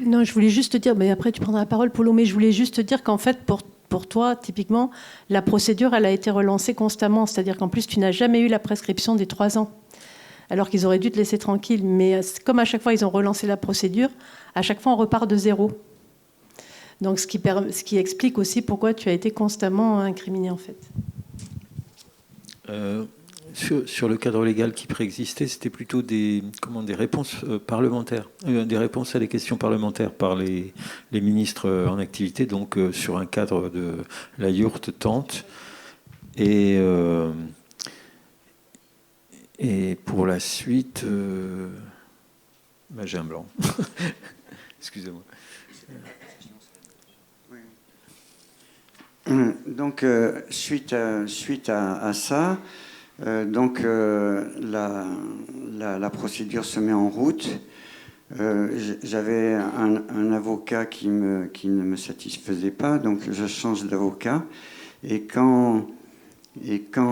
Non, je voulais juste te dire, mais après tu prendras la parole, Polo, mais je voulais juste te dire qu'en fait, pour toi, typiquement, la procédure, elle a été relancée constamment. C'est-à-dire qu'en plus, tu n'as jamais eu la prescription des 3 ans. alors qu'ils auraient dû te laisser tranquille. Mais comme à chaque fois, ils ont relancé la procédure, à chaque fois, on repart de zéro. Donc, ce qui explique aussi pourquoi tu as été constamment incriminé, en fait. Sur le cadre légal qui préexistait, c'était plutôt des réponses parlementaires, des réponses à des questions parlementaires par les ministres en activité, donc sur un cadre de la yourte tente. Et pour la suite, j'ai un blanc. Excusez-moi. Donc, suite à ça, donc la procédure se met en route. J'avais un avocat qui ne me satisfaisait pas, donc je change d'avocat. Et quand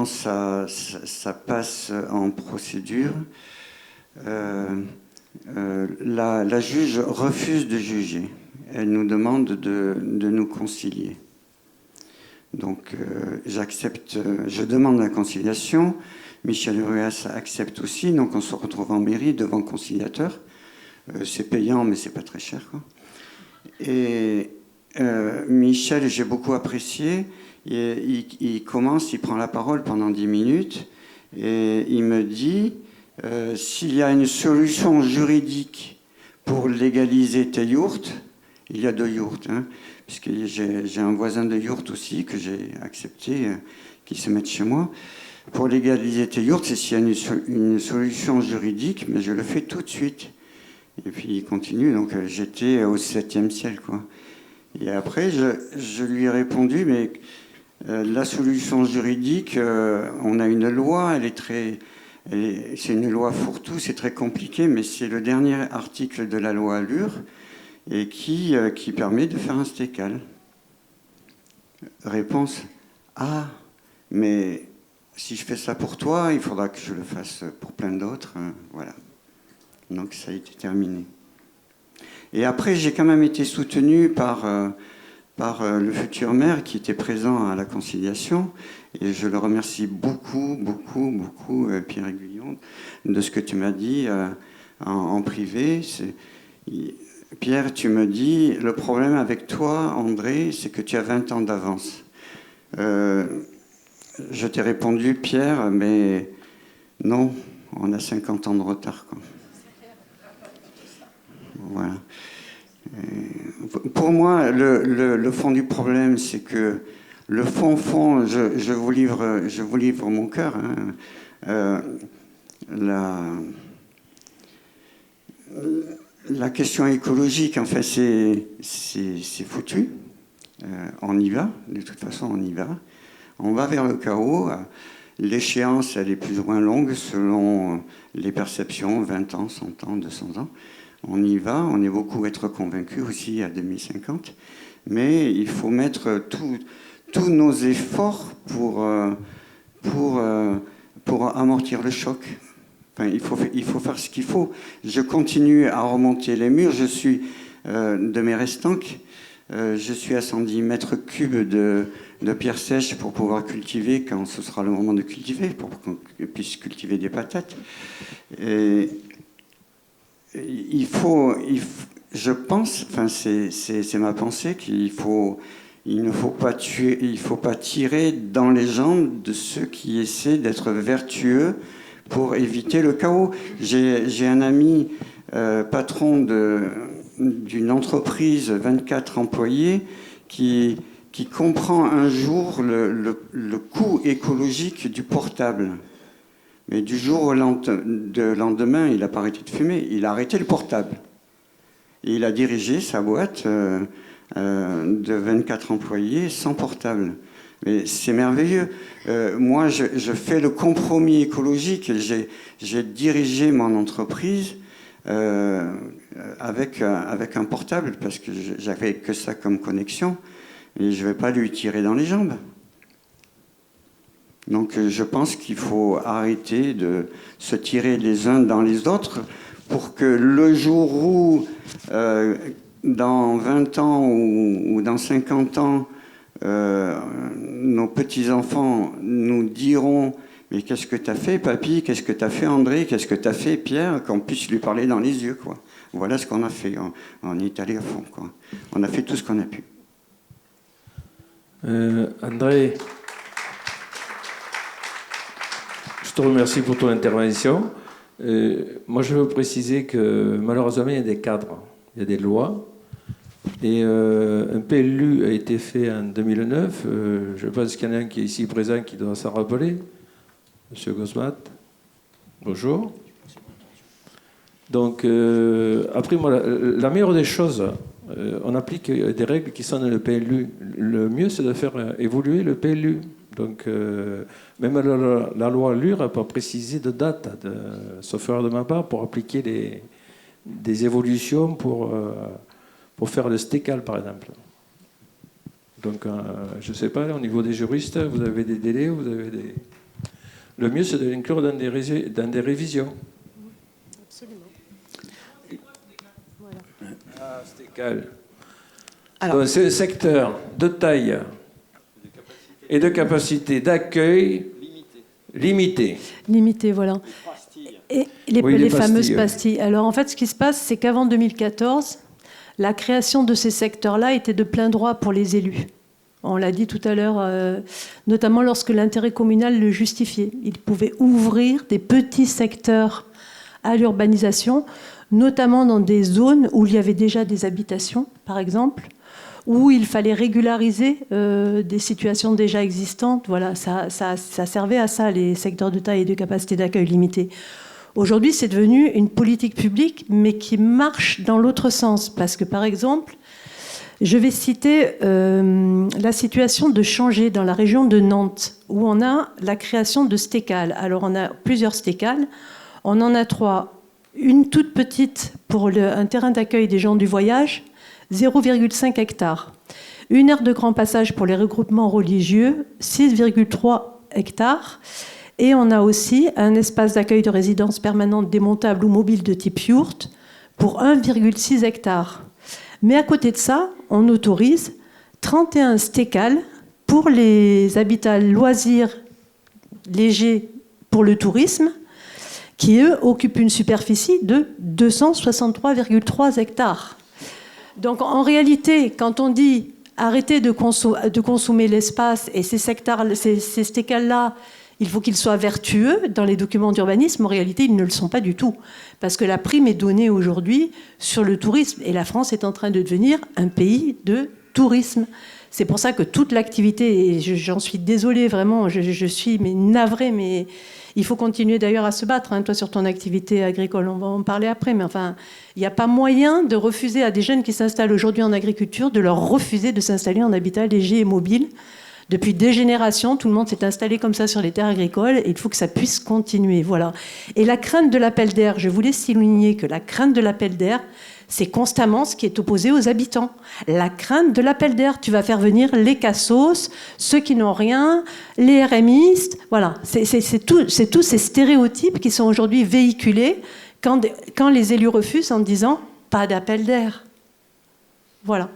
ça passe en procédure, la juge refuse de juger. Elle nous demande de nous concilier. Donc je demande la conciliation. Michel Ruas accepte aussi. Donc on se retrouve en mairie devant le conciliateur. C'est payant, mais c'est pas très cher, quoi. Et Michel, j'ai beaucoup apprécié. Il prend la parole pendant 10 minutes et il me dit s'il y a une solution juridique pour légaliser tes yourtes, il y a 2 yourtes, hein, puisque j'ai un voisin de yourte aussi que j'ai accepté, qui se met chez moi. Pour légaliser tes yourtes, c'est s'il y a une solution juridique, mais je le fais tout de suite. Et puis il continue, donc j'étais au 7e ciel, quoi. Et après, je lui ai répondu, mais la solution juridique, on a une loi, c'est une loi fourre-tout, c'est très compliqué, mais c'est le dernier article de la loi Allure et qui permet de faire un stécal. Réponse: ah, mais si je fais ça pour toi, il faudra que je le fasse pour plein d'autres. Voilà. Donc ça a été terminé. Et après, j'ai quand même été soutenu par le futur maire qui était présent à la conciliation. Et je le remercie beaucoup, Pierre Aiguillon, de ce que tu m'as dit en privé. Pierre, tu me dis, le problème avec toi, André, c'est que tu as 20 ans d'avance. Je t'ai répondu, Pierre, mais non, on a 50 ans de retard, quoi. Voilà. Pour moi, le fond du problème, c'est que le fond, je vous livre mon cœur. Hein. La question écologique, en fait, c'est foutu. On y va, de toute façon, on y va. On va vers le chaos. L'échéance, elle est plus ou moins longue selon les perceptions, 20 ans, 100 ans, 200 ans. On y va, on est beaucoup à être convaincus aussi à 2050. Mais il faut mettre tous nos efforts pour amortir le choc. Enfin, il faut faire ce qu'il faut. Je continue à remonter les murs. Je suis de mes restanques. Je suis à 110 mètres cubes de pierre sèche pour pouvoir cultiver quand ce sera le moment de cultiver, pour qu'on puisse cultiver des patates. Et je pense, enfin c'est ma pensée, il ne faut pas tirer dans les jambes de ceux qui essaient d'être vertueux pour éviter le chaos. J'ai un ami patron d'une entreprise, 24 employés, qui comprend un jour le coût écologique du portable. Mais du jour au lendemain, il n'a pas arrêté de fumer, il a arrêté le portable. Et il a dirigé sa boîte de 24 employés sans portable. Mais c'est merveilleux. Moi, je fais le compromis écologique. J'ai dirigé mon entreprise avec un portable parce que j'avais que ça comme connexion. Et je ne vais pas lui tirer dans les jambes. Donc je pense qu'il faut arrêter de se tirer les uns dans les autres pour que le jour où, dans 20 ans ou dans 50 ans, nos petits-enfants nous diront « Mais qu'est-ce que tu as fait, papy? Qu'est-ce que tu as fait, André? Qu'est-ce que tu as fait, Pierre? Qu'on puisse lui parler dans les yeux, quoi. Voilà ce qu'on a fait. On est allé à fond, quoi. On a fait tout ce qu'on a pu. André, je te remercie pour ton intervention. Moi, je veux préciser que malheureusement, il y a des cadres, il y a des lois. Et un PLU a été fait en 2009. Je pense qu'il y en a un qui est ici présent qui doit s'en rappeler. Monsieur Gosmat, bonjour. Donc, après, moi, la meilleure des choses, on applique des règles qui sont dans le PLU. Le mieux, c'est de faire évoluer le PLU. Donc, même la loi LUR n'a pas précisé de date, sauf erreur de ma part, pour appliquer des évolutions pour faire le STECAL, par exemple. Donc, je ne sais pas, au niveau des juristes, vous avez des délais, vous avez des... Le mieux, c'est de l'inclure dans des révisions. Absolument. Voilà. Ah, STECAL. Donc, c'est un secteur de taille et de capacité d'accueil limité. Limité, voilà. Et les fameuses pastilles. Alors, en fait, ce qui se passe, c'est qu'avant 2014, la création de ces secteurs-là était de plein droit pour les élus. On l'a dit tout à l'heure, notamment lorsque l'intérêt communal le justifiait. Ils pouvaient ouvrir des petits secteurs à l'urbanisation, notamment dans des zones où il y avait déjà des habitations, par exemple, où il fallait régulariser des situations déjà existantes. Voilà, ça servait à ça, les secteurs de taille et de capacité d'accueil limitée. Aujourd'hui, c'est devenu une politique publique, mais qui marche dans l'autre sens. Parce que, par exemple, je vais citer la situation de Changé, dans la région de Nantes, où on a la création de STECAL. Alors, on a plusieurs STECAL. On en a 3. Une toute petite pour un terrain d'accueil des gens du voyage, 0,5 hectares. Une aire de grand passage pour les regroupements religieux, 6,3 hectares. Et on a aussi un espace d'accueil de résidence permanente démontable ou mobile de type yourte pour 1,6 hectares. Mais à côté de ça, on autorise 31 STECAL pour les habitats loisirs légers pour le tourisme, qui, eux, occupent une superficie de 263,3 hectares. Donc, en réalité, quand on dit arrêter de consommer l'espace et ces STECAL-là, il faut qu'ils soient vertueux dans les documents d'urbanisme. En réalité, ils ne le sont pas du tout. Parce que la prime est donnée aujourd'hui sur le tourisme. Et la France est en train de devenir un pays de tourisme. C'est pour ça que toute l'activité, et j'en suis désolée vraiment, je suis navrée, mais il faut continuer d'ailleurs à se battre. Hein, toi, sur ton activité agricole, on va en parler après. Mais enfin, il n'y a pas moyen de refuser à des jeunes qui s'installent aujourd'hui en agriculture, de leur refuser de s'installer en habitat léger et mobile. Depuis des générations, tout le monde s'est installé comme ça sur les terres agricoles et il faut que ça puisse continuer. Voilà. Et la crainte de l'appel d'air, je voulais souligner que la crainte de l'appel d'air, c'est constamment ce qui est opposé aux habitants. La crainte de l'appel d'air, tu vas faire venir les cassos, ceux qui n'ont rien, les RMistes. Voilà. C'est tous ces stéréotypes qui sont aujourd'hui véhiculés quand les élus refusent en disant « pas d'appel d'air ». Voilà.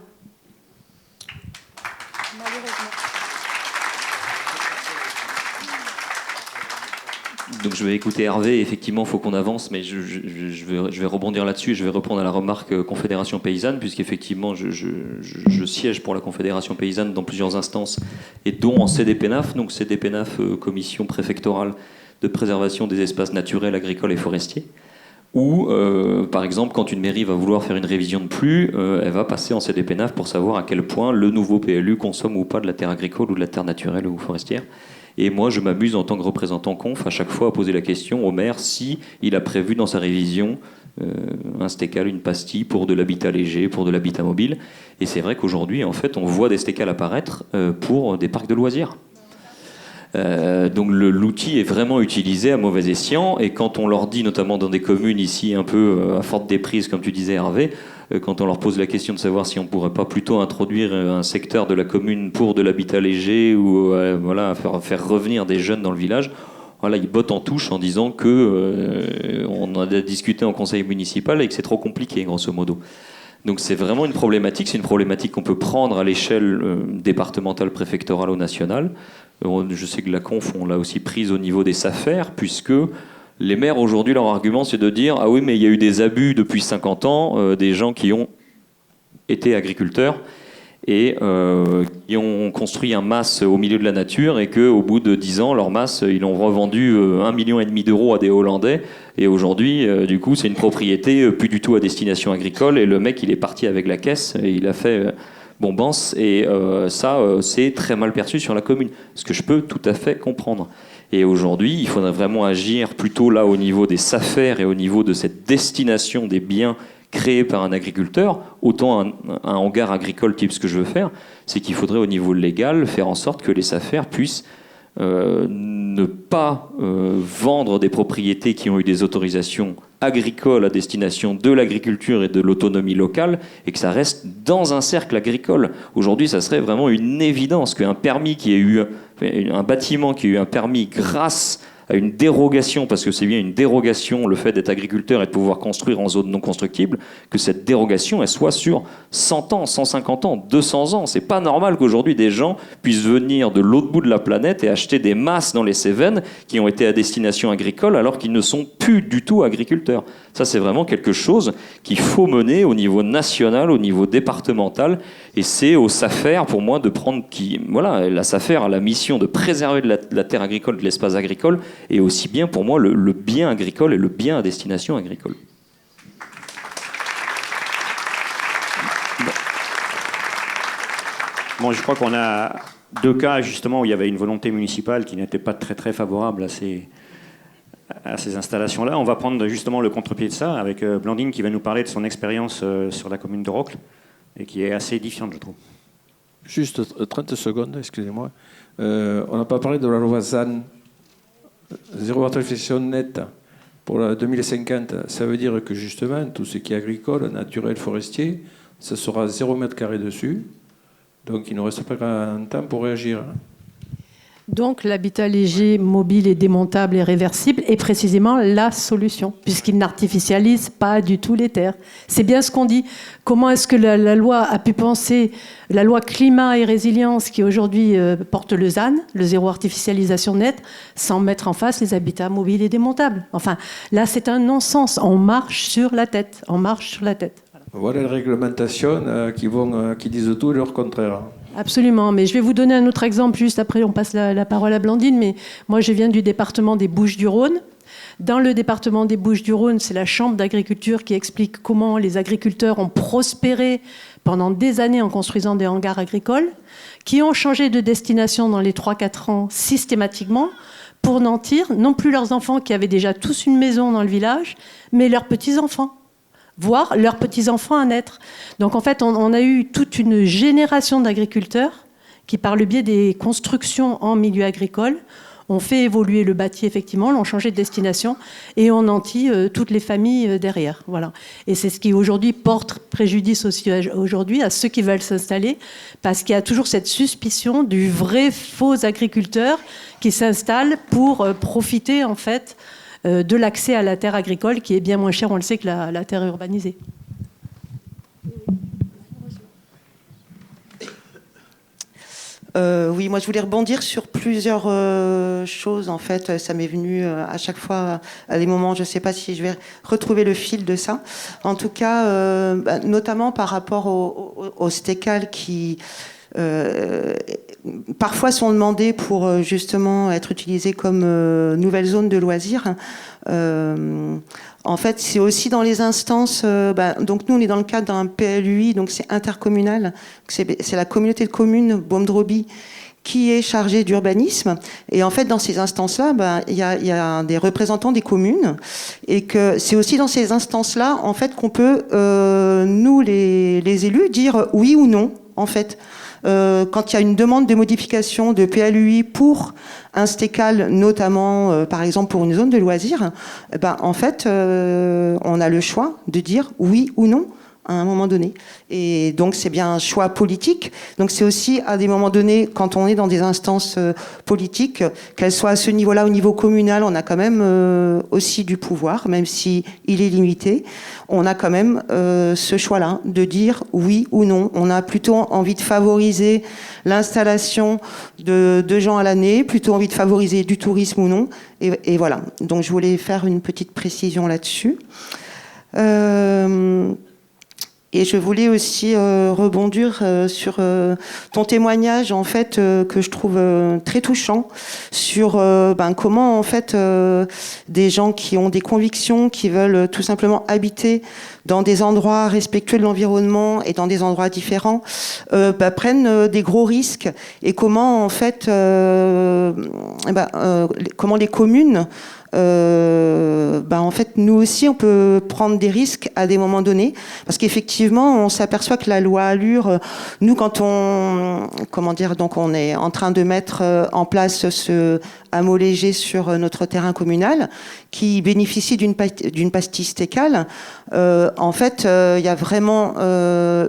Donc je vais écouter Hervé, effectivement il faut qu'on avance, mais je vais rebondir là-dessus, je vais reprendre à la remarque Confédération Paysanne, puisqu'effectivement je siège pour la Confédération Paysanne dans plusieurs instances, et dont en CDPNAF, donc CDPNAF, Commission préfectorale de préservation des espaces naturels, agricoles et forestiers, où par exemple quand une mairie va vouloir faire une révision de PLU, elle va passer en CDPNAF pour savoir à quel point le nouveau PLU consomme ou pas de la terre agricole ou de la terre naturelle ou forestière. Et moi, je m'amuse en tant que représentant conf à chaque fois à poser la question au maire si il a prévu dans sa révision un STECAL, une pastille pour de l'habitat léger, pour de l'habitat mobile. Et c'est vrai qu'aujourd'hui, en fait, on voit des STECAL apparaître pour des parcs de loisirs. Donc l'outil est vraiment utilisé à mauvais escient. Et quand on leur dit, notamment dans des communes ici un peu à forte déprise, comme tu disais Hervé, quand on leur pose la question de savoir si on ne pourrait pas plutôt introduire un secteur de la commune pour de l'habitat léger ou voilà, faire revenir des jeunes dans le village, voilà, ils bottent en touche en disant qu'on en a discuté en conseil municipal et que c'est trop compliqué, grosso modo. Donc c'est vraiment une problématique qu'on peut prendre à l'échelle départementale, préfectorale ou nationale. Je sais que la conf, on l'a aussi prise au niveau des SAFER, puisque les maires, aujourd'hui, leur argument, c'est de dire « Ah oui, mais il y a eu des abus depuis 50 ans, des gens qui ont été agriculteurs et qui ont construit un mas au milieu de la nature et qu'au bout de 10 ans, leur mas, ils l'ont revendu 1,5 million d'euros à des Hollandais. Et aujourd'hui, du coup, c'est une propriété plus du tout à destination agricole. Et le mec, il est parti avec la caisse et il a fait bombance. Et ça, c'est très mal perçu sur la commune. Ce que je peux tout à fait comprendre. Et aujourd'hui, il faudrait vraiment agir plutôt là au niveau des SAFER et au niveau de cette destination des biens créés par un agriculteur, autant un hangar agricole type ce que je veux faire, c'est qu'il faudrait au niveau légal faire en sorte que les SAFER puissent ne pas vendre des propriétés qui ont eu des autorisations agricoles à destination de l'agriculture et de l'autonomie locale, et que ça reste dans un cercle agricole. Aujourd'hui, ça serait vraiment une évidence qu'un permis qui ait eu, un bâtiment qui ait eu un permis grâce à une dérogation, parce que c'est bien une dérogation, le fait d'être agriculteur et de pouvoir construire en zone non constructible, que cette dérogation, elle soit sur 100 ans, 150 ans, 200 ans. C'est pas normal qu'aujourd'hui des gens puissent venir de l'autre bout de la planète et acheter des masses dans les Cévennes qui ont été à destination agricole alors qu'ils ne sont plus du tout agriculteurs. Ça, c'est vraiment quelque chose qu'il faut mener au niveau national, au niveau départemental, et c'est aux SAFER, pour moi, de prendre voilà, la SAFER a la mission de préserver de la terre agricole, de l'espace agricole, et aussi bien, pour moi, le bien agricole et le bien à destination agricole. Bon, je crois qu'on a 2 cas, justement, où il y avait une volonté municipale qui n'était pas très, très favorable à ces installations-là. On va prendre justement le contre-pied de ça avec Blandine qui va nous parler de son expérience sur la commune de Rocles et qui est assez édifiante, je trouve. Juste 30 secondes, excusez-moi. On n'a pas parlé de la loi ZAN, zéro artificialisation nette pour la 2050. Ça veut dire que justement, tout ce qui est agricole, naturel, forestier, ça sera 0 mètre carré dessus. Donc il ne reste pas grand temps pour réagir. Donc l'habitat léger, mobile et démontable et réversible est précisément la solution, puisqu'il n'artificialise pas du tout les terres. C'est bien ce qu'on dit. Comment est-ce que la loi a pu penser, la loi climat et résilience qui aujourd'hui porte le ZAN, le zéro artificialisation nette, sans mettre en face les habitats mobiles et démontables. Enfin, là c'est un non-sens. On marche sur la tête. On marche sur la tête. Voilà les réglementations qui disent tout et leur contraire. Absolument, mais je vais vous donner un autre exemple, juste après on passe la parole à Blandine, mais moi je viens du département des Bouches-du-Rhône. Dans le département des Bouches-du-Rhône, c'est la Chambre d'agriculture qui explique comment les agriculteurs ont prospéré pendant des années en construisant des hangars agricoles, qui ont changé de destination dans les 3-4 ans systématiquement pour nantir non plus leurs enfants qui avaient déjà tous une maison dans le village, mais leurs petits-enfants, voire leurs petits-enfants à naître. Donc en fait, on a eu toute une génération d'agriculteurs qui, par le biais des constructions en milieu agricole, ont fait évoluer le bâti, effectivement, l'ont changé de destination et on nantit toutes les familles derrière. Voilà. Et c'est ce qui aujourd'hui porte préjudice aussi aujourd'hui à ceux qui veulent s'installer, parce qu'il y a toujours cette suspicion du vrai faux agriculteur qui s'installe pour profiter en fait de l'accès à la terre agricole qui est bien moins chère, on le sait, que la terre urbanisée. Oui, moi je voulais rebondir sur plusieurs choses. En fait, ça m'est venu à chaque fois à des moments, je ne sais pas si je vais retrouver le fil de ça. En tout cas, notamment par rapport aux stécales qui parfois sont demandés pour justement être utilisés comme nouvelle zone de loisirs. En fait, c'est aussi dans les instances. Donc nous, on est dans le cadre d'un PLUI, donc c'est intercommunal. C'est la communauté de communes Beaume-Drobie qui est chargée d'urbanisme. Et en fait, dans ces instances-là, il y a des représentants des communes, et que c'est aussi dans ces instances-là, en fait, qu'on peut nous, les élus, dire oui ou non, en fait. Quand il y a une demande de modification de PLUI pour un stécal, notamment par exemple pour une zone de loisirs, en fait on a le choix de dire oui ou non à un moment donné. Et donc c'est bien un choix politique. Donc c'est aussi à des moments donnés, quand on est dans des instances politiques, qu'elles soient à ce niveau-là, au niveau communal, on a quand même aussi du pouvoir, même si il est limité. On a quand même ce choix-là de dire oui ou non. On a plutôt envie de favoriser l'installation de gens à l'année, plutôt envie de favoriser du tourisme ou non. Et voilà. Donc je voulais faire une petite précision là-dessus. Et je voulais aussi rebondir sur ton témoignage en fait que je trouve très touchant sur comment en fait des gens qui ont des convictions, qui veulent tout simplement habiter dans des endroits respectueux de l'environnement et dans des endroits différents, prennent des gros risques et comment en fait comment les communes en fait, nous aussi, on peut prendre des risques à des moments donnés, parce qu'effectivement, on s'aperçoit que la loi Allure, nous, quand donc on est en train de mettre en place ce hameau léger sur notre terrain communal, qui bénéficie d'une pastille stécale. En fait, il y a vraiment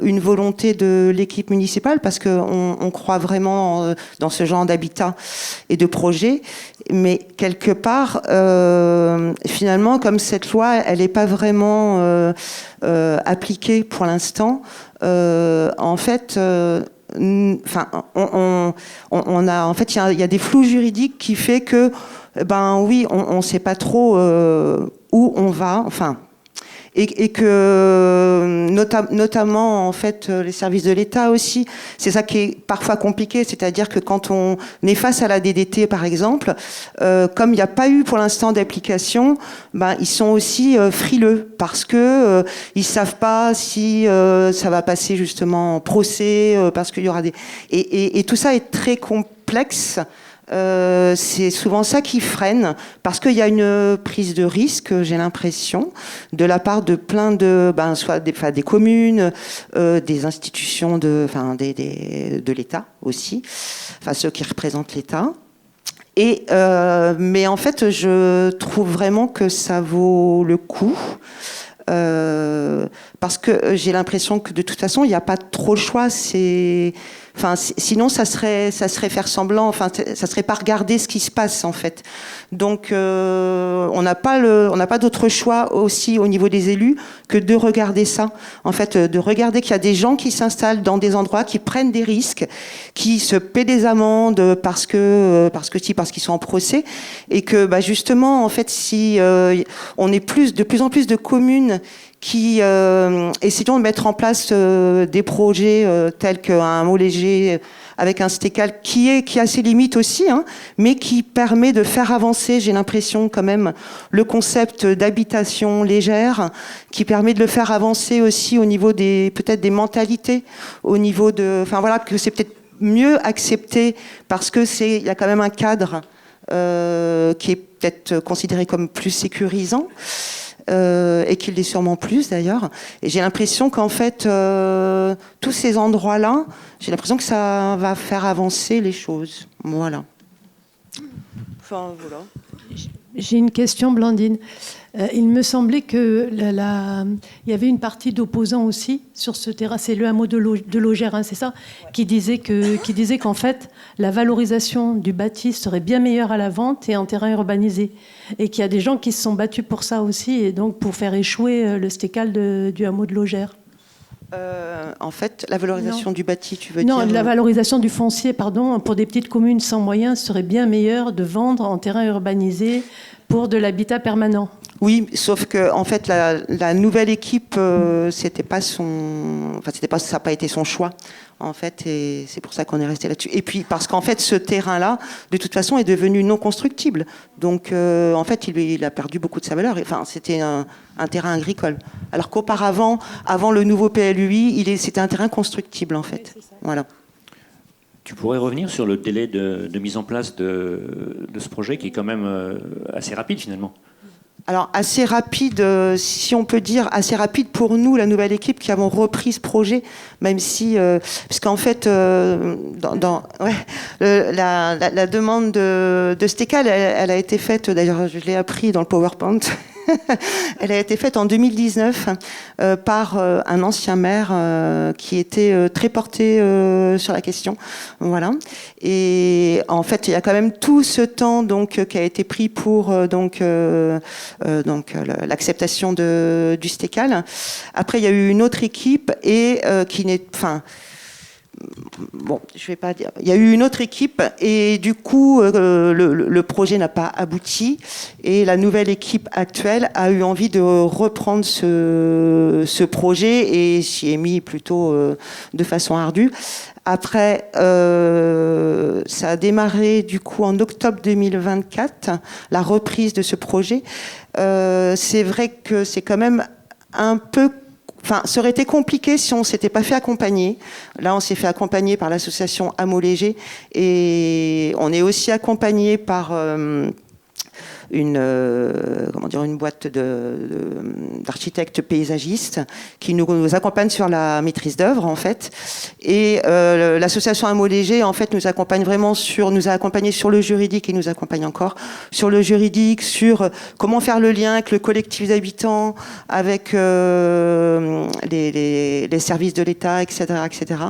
une volonté de l'équipe municipale, parce qu'on croit vraiment dans ce genre d'habitat et de projet, mais quelque part, finalement, comme cette loi, elle n'est pas vraiment appliquée pour l'instant, en fait, on a, en fait, il y a des flous juridiques qui fait que, oui, on ne sait pas trop où on va, enfin. Et que notamment en fait les services de l'État aussi, c'est ça qui est parfois compliqué, c'est-à-dire que quand on est face à la DDT par exemple, comme il n'y a pas eu pour l'instant d'application, ils sont aussi frileux parce que ils savent pas si ça va passer justement en procès, parce qu'il y aura des et tout ça est très complexe. C'est souvent ça qui freine, parce qu'il y a une prise de risque, j'ai l'impression, de la part de plein de, soit des communes, des institutions de l'État aussi, enfin ceux qui représentent l'État. Et mais en fait, je trouve vraiment que ça vaut le coup. Parce que j'ai l'impression que de toute façon, il n'y a pas trop le choix. Sinon, ça serait faire semblant. Enfin, ça serait pas regarder ce qui se passe en fait. Donc, on n'a pas d'autre choix aussi au niveau des élus que de regarder ça. En fait, de regarder qu'il y a des gens qui s'installent dans des endroits, qui prennent des risques, qui se paient des amendes parce qu'ils sont en procès, et que justement, en fait, si on est de plus en plus de communes qui essayons de mettre en place des projets tels qu'un hameau léger avec un stécal qui a ses limites aussi, mais qui permet de faire avancer, j'ai l'impression quand même, le concept d'habitation légère, qui permet de le faire avancer aussi au niveau peut-être des mentalités, au niveau que c'est peut-être mieux accepté parce que il y a quand même un cadre qui est peut-être considéré comme plus sécurisant. Et qu'il l'est sûrement plus d'ailleurs. Et j'ai l'impression qu'en fait, tous ces endroits-là, j'ai l'impression que ça va faire avancer les choses. Voilà. Enfin, voilà. J'ai une question, Blandine. Il me semblait que il y avait une partie d'opposants aussi sur ce terrain. C'est le hameau de Logère, c'est ça, ouais. qui disait qu'en fait, la valorisation du bâti serait bien meilleure à la vente et en terrain urbanisé. Et qu'il y a des gens qui se sont battus pour ça aussi, et donc pour faire échouer le stécal du hameau de Logère. En fait, la valorisation du bâti, tu veux dire ? Non, la valorisation du foncier, pardon, pour des petites communes sans moyens, serait bien meilleur de vendre en terrain urbanisé pour de l'habitat permanent. Oui, sauf que en fait, la nouvelle équipe, ça n'a pas été son choix, en fait, et c'est pour ça qu'on est resté là-dessus. Et puis parce qu'en fait, ce terrain-là, de toute façon, est devenu non constructible. Donc, en fait, il a perdu beaucoup de sa valeur. Enfin, c'était un terrain agricole. Alors qu'auparavant, avant le nouveau PLUI, c'était un terrain constructible, en fait. Oui, voilà. Tu pourrais revenir sur le délai de mise en place de ce projet, qui est quand même assez rapide finalement. Alors, assez rapide, si on peut dire, assez rapide pour nous, la nouvelle équipe qui avons repris ce projet, même si, parce qu'en fait, la demande de Stécal, elle a été faite, d'ailleurs je l'ai appris dans le PowerPoint, Elle a été faite en 2019 par un ancien maire qui était très porté sur la question. Voilà. Et en fait, il y a quand même tout ce temps donc qui a été pris pour l'acceptation du STECAL. Après, il y a eu une autre équipe et qui n'est, enfin. Bon, je vais pas dire. Il y a eu une autre équipe et du coup, le projet n'a pas abouti. Et la nouvelle équipe actuelle a eu envie de reprendre ce projet et s'y est mis plutôt de façon ardue. Après, ça a démarré du coup en octobre 2024, la reprise de ce projet. C'est vrai que c'est quand même un peu. Enfin, ça aurait été compliqué si on ne s'était pas fait accompagner. Là, on s'est fait accompagner par l'association Amo Léger et on est aussi accompagné par une boîte d'architectes paysagistes qui nous accompagne sur la maîtrise d'œuvre en fait. Et l'association Amo Léger en fait nous a accompagné sur le juridique et nous accompagne encore sur le juridique, sur comment faire le lien avec le collectif d'habitants, avec les services de l'État, etc., etc.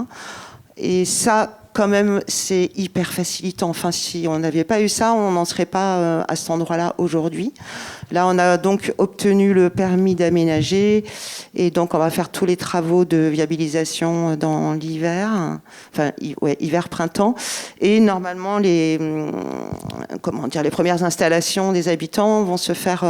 Et ça, quand même, c'est hyper facilitant. Enfin, si on n'avait pas eu ça, on n'en serait pas à cet endroit-là aujourd'hui. Là, on a donc obtenu le permis d'aménager et donc on va faire tous les travaux de viabilisation dans l'hiver, enfin, hiver-printemps. Et normalement, les premières installations des habitants vont se faire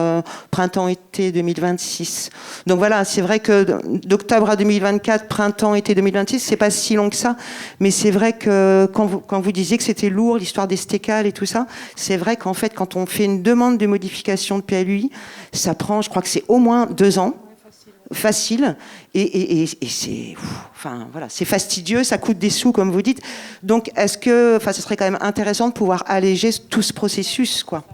printemps-été 2026. Donc voilà, c'est vrai que d'octobre à 2024, printemps-été 2026, c'est pas si long que ça, mais c'est vrai que quand vous disiez que c'était lourd, l'histoire des STECAL et tout ça, c'est vrai qu'en fait, quand on fait une demande de modification de PLUI, ça prend, je crois que c'est au moins 2 ans. Facile. Et c'est, enfin, voilà, c'est fastidieux, ça coûte des sous, comme vous dites. Donc, ce serait quand même intéressant de pouvoir alléger tout ce processus, quoi.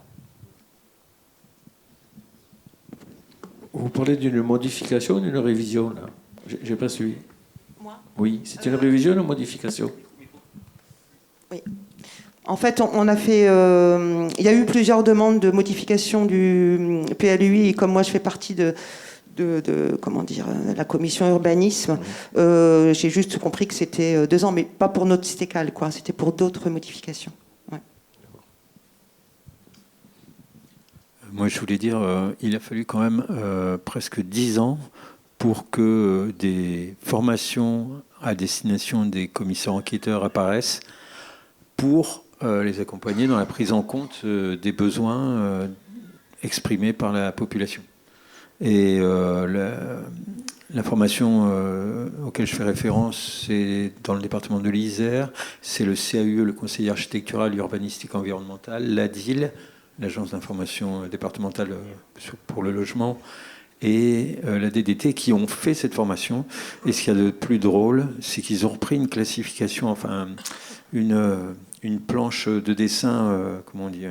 Vous parlez d'une modification ou d'une révision, là? J'ai pas suivi. Moi? Oui, c'est une révision ou une modification? Oui. En fait, on a fait. Il y a eu plusieurs demandes de modification du PLUI, et comme moi, je fais partie de la commission urbanisme, j'ai juste compris que c'était 2 ans, mais pas pour notre STECAL, quoi. C'était pour d'autres modifications. Ouais. Moi, je voulais dire, il a fallu quand même presque 10 ans pour que des formations à destination des commissaires enquêteurs apparaissent pour les accompagner dans la prise en compte des besoins exprimés par la population. Et la formation auquel je fais référence, c'est dans le département de l'Isère, c'est le CAUE, le Conseil architectural, urbanistique, environnemental, l'ADIL, l'Agence d'information départementale pour le logement, et la DDT qui ont fait cette formation. Et ce qu'il y a de plus drôle, c'est qu'ils ont repris une classification, enfin une planche de dessin, comment on dit,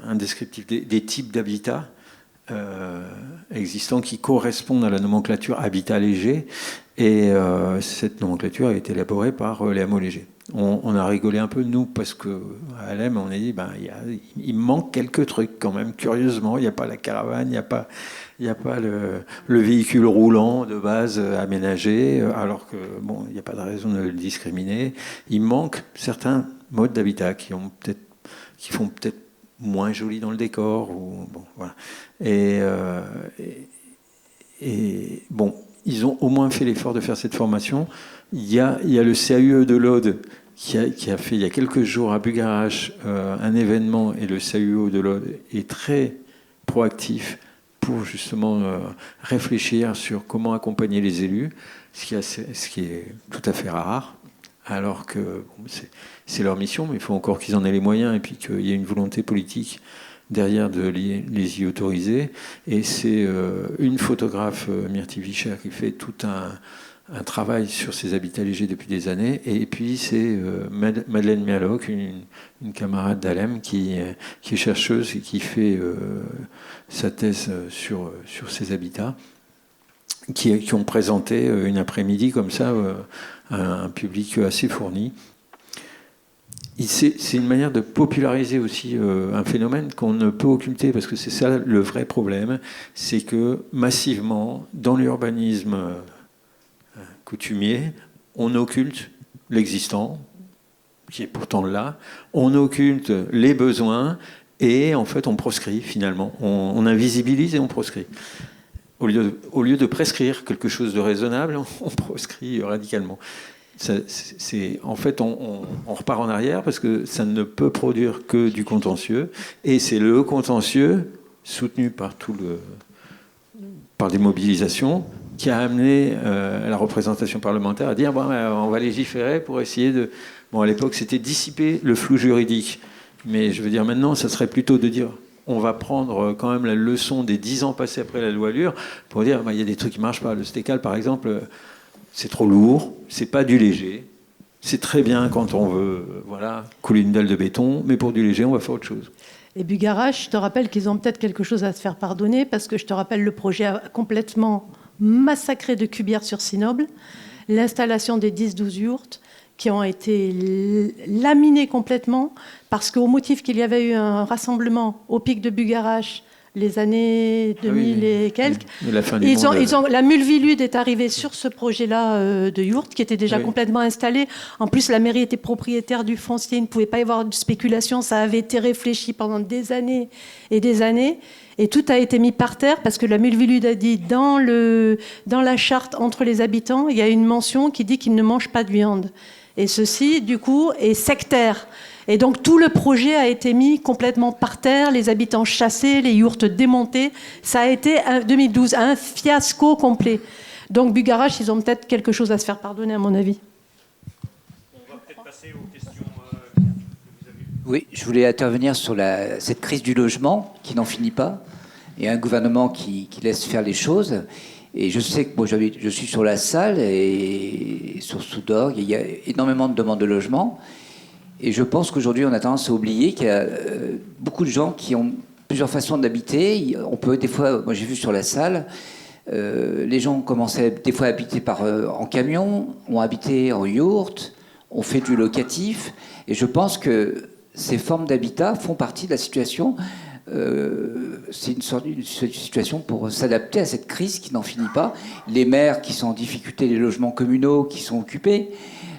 un descriptif des types d'habitats existants qui correspondent à la nomenclature habitat léger. Et cette nomenclature a été élaborée par les Amo Léger. On a rigolé un peu, nous, parce qu'à LM, on a dit il manque quelques trucs quand même, curieusement. Il n'y a pas la caravane, il n'y a pas le véhicule roulant de base aménagé, alors que bon, il n'y a pas de raison de le discriminer. Il manque certains modes d'habitat qui font peut-être moins joli dans le décor. Ou, bon, voilà. Et bon, ils ont au moins fait l'effort de faire cette formation. Il y a le CAUE de l'Aude qui a fait il y a quelques jours à Bugarache un événement, et le CAUE de l'Aude est très proactif pour justement réfléchir sur comment accompagner les élus, ce qui est tout à fait rare, alors que bon, c'est leur mission, mais il faut encore qu'ils en aient les moyens et puis qu'il y ait une volonté politique derrière de les y autoriser. Et c'est une photographe, Myrtille Vicher, qui fait tout un travail sur ces habitats légers depuis des années. Et puis c'est Madeleine Mialoc, une camarade d'Alem qui est chercheuse et qui fait sa thèse sur ces habitats, qui ont présenté une après-midi comme ça à un public assez fourni. c'est une manière de populariser aussi un phénomène qu'on ne peut occulter, parce que c'est ça le vrai problème, c'est que massivement, dans l'urbanisme coutumier, on occulte l'existant, qui est pourtant là, on occulte les besoins, et en fait on proscrit finalement, on invisibilise et on proscrit. Au lieu de prescrire quelque chose de raisonnable, on proscrit radicalement. En fait, on repart en arrière parce que ça ne peut produire que du contentieux, et c'est le contentieux soutenu par des mobilisations qui a amené la représentation parlementaire à dire on va légiférer pour essayer de... Bon, à l'époque, c'était dissiper le flou juridique, mais je veux dire maintenant, ça serait plutôt de dire on va prendre quand même la leçon des 10 ans passés après la loi Allure pour dire il y a des trucs qui ne marchent pas. Le stécal, par exemple, c'est trop lourd, c'est pas du léger. C'est très bien quand on veut couler une dalle de béton, mais pour du léger, on va faire autre chose. Et Bugarach, je te rappelle qu'ils ont peut-être quelque chose à se faire pardonner, parce que je te rappelle le projet complètement massacré de Cubières-sur-Sinoble, l'installation des 10-12 yourtes qui ont été laminés complètement, parce qu'au motif qu'il y avait eu un rassemblement au pic de Bugarach, les années 2000 et quelques. La Mulvilude est arrivée sur ce projet-là de yourte, qui était déjà complètement installé. En plus, la mairie était propriétaire du foncier, il ne pouvait pas y avoir de spéculation. Ça avait été réfléchi pendant des années et des années. Et tout a été mis par terre parce que la Mulvilude a dit dans la charte entre les habitants, il y a une mention qui dit qu'ils ne mangent pas de viande. Et ceci, du coup, est sectaire. Et donc tout le projet a été mis complètement par terre, les habitants chassés, les yourtes démontées. Ça a été, 2012, un fiasco complet. Donc Bugarach, ils ont peut-être quelque chose à se faire pardonner, à mon avis. On va peut-être passer aux questions que vous avez. Oui, je voulais intervenir sur cette crise du logement qui n'en finit pas, et un gouvernement qui laisse faire les choses. Et je sais que je suis sur la Salle et sur Soudorgues, il y a énormément de demandes de logement. Et je pense qu'aujourd'hui, on a tendance à oublier qu'il y a beaucoup de gens qui ont plusieurs façons d'habiter. On peut des fois, moi j'ai vu sur la Salle, les gens ont commencé des fois à habiter en camion, ont habité en yourte, ont fait du locatif. Et je pense que ces formes d'habitat font partie de la situation. C'est une situation pour s'adapter à cette crise qui n'en finit pas. Les maires qui sont en difficulté, les logements communaux qui sont occupés,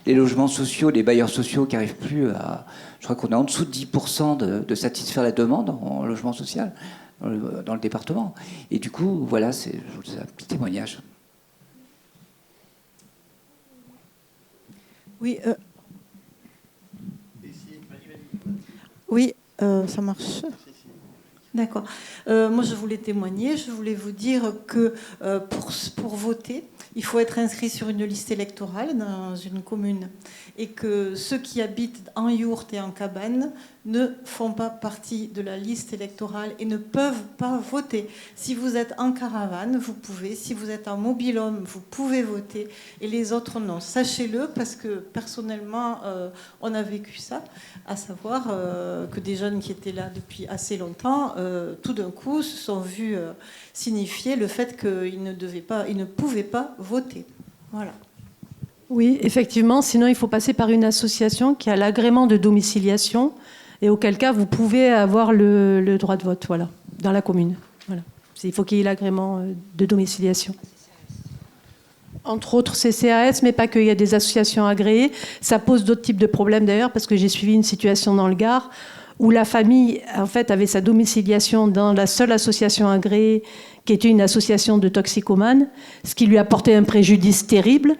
les logements sociaux, les bailleurs sociaux qui n'arrivent plus à... Je crois qu'on est en dessous de 10% de satisfaire la demande en logement social dans le département. Et du coup, voilà, c'est un petit témoignage. Oui, ça marche. D'accord. Moi, je voulais témoigner. Je voulais vous dire que pour voter, il faut être inscrit sur une liste électorale dans une commune. Et que ceux qui habitent en yourte et en cabane ne font pas partie de la liste électorale et ne peuvent pas voter. Si vous êtes en caravane, vous pouvez. Si vous êtes en mobil-home, vous pouvez voter. Et les autres, non. Sachez-le, parce que personnellement, on a vécu ça. À savoir que des jeunes qui étaient là depuis assez longtemps, tout d'un coup, se sont vus signifier le fait qu'ils ne pouvaient pas voter. Voilà. Oui, effectivement. Sinon, il faut passer par une association qui a l'agrément de domiciliation, et auquel cas, vous pouvez avoir le droit de vote, voilà, dans la commune. Voilà. Il faut qu'il y ait l'agrément de domiciliation. Entre autres CCAS, mais pas que, il y a des associations agréées. Ça pose d'autres types de problèmes d'ailleurs, parce que j'ai suivi une situation dans le Gard où la famille, en fait, avait sa domiciliation dans la seule association agréée, qui était une association de toxicomanes, ce qui lui a porté un préjudice terrible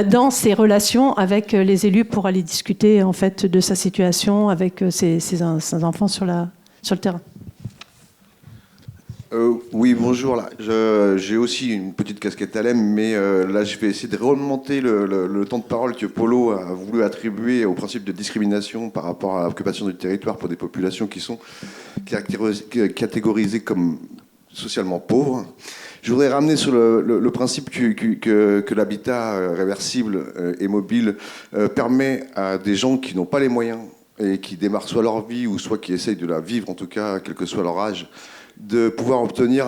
dans ses relations avec les élus pour aller discuter, en fait, de sa situation avec ses enfants sur le terrain. Oui, bonjour. J'ai aussi une petite casquette à l'EM, mais là, je vais essayer de remonter le temps de parole que Polo a voulu attribuer au principe de discrimination par rapport à l'occupation du territoire pour des populations qui sont catégorisées comme socialement pauvres. Je voudrais ramener sur le principe que l'habitat réversible et mobile permet à des gens qui n'ont pas les moyens et qui démarrent soit leur vie ou soit qui essayent de la vivre, en tout cas, quel que soit leur âge, de pouvoir obtenir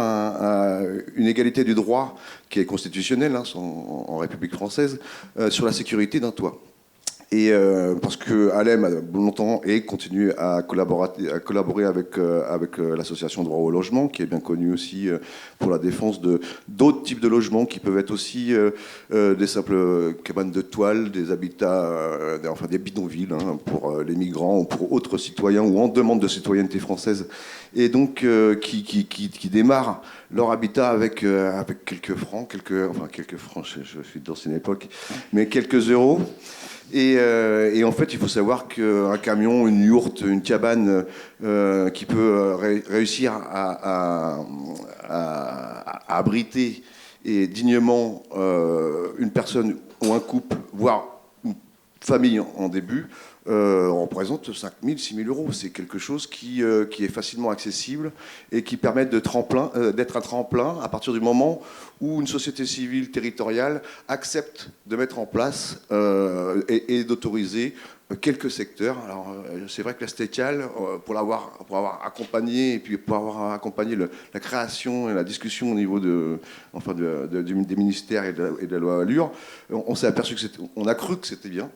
une égalité du droit qui est constitutionnelle en République française sur la sécurité d'un toit. Et parce que Alem a longtemps et continue à collaborer avec l'association Droit au logement, qui est bien connue aussi pour la défense de d'autres types de logements qui peuvent être aussi des simples cabanes de toile, des habitats, enfin des bidonvilles pour les migrants ou pour autres citoyens ou en demande de citoyenneté française, et donc qui démarrent leur habitat avec quelques francs, je suis d'ancienne époque, mais quelques euros. Et en fait, il faut savoir qu'un camion, une yourte, une cabane qui peut réussir à abriter et dignement une personne ou un couple, voire une famille en début, représente 5 000, 6 000 euros. C'est quelque chose qui est facilement accessible et qui permet d'être un tremplin à partir du moment où une société civile territoriale accepte de mettre en place et d'autoriser quelques secteurs. Alors, c'est vrai que la Stétial, pour avoir accompagné et puis pour avoir accompagné la création et la discussion au niveau des ministères et de la loi Allure, on s'est aperçu on a cru que c'était bien.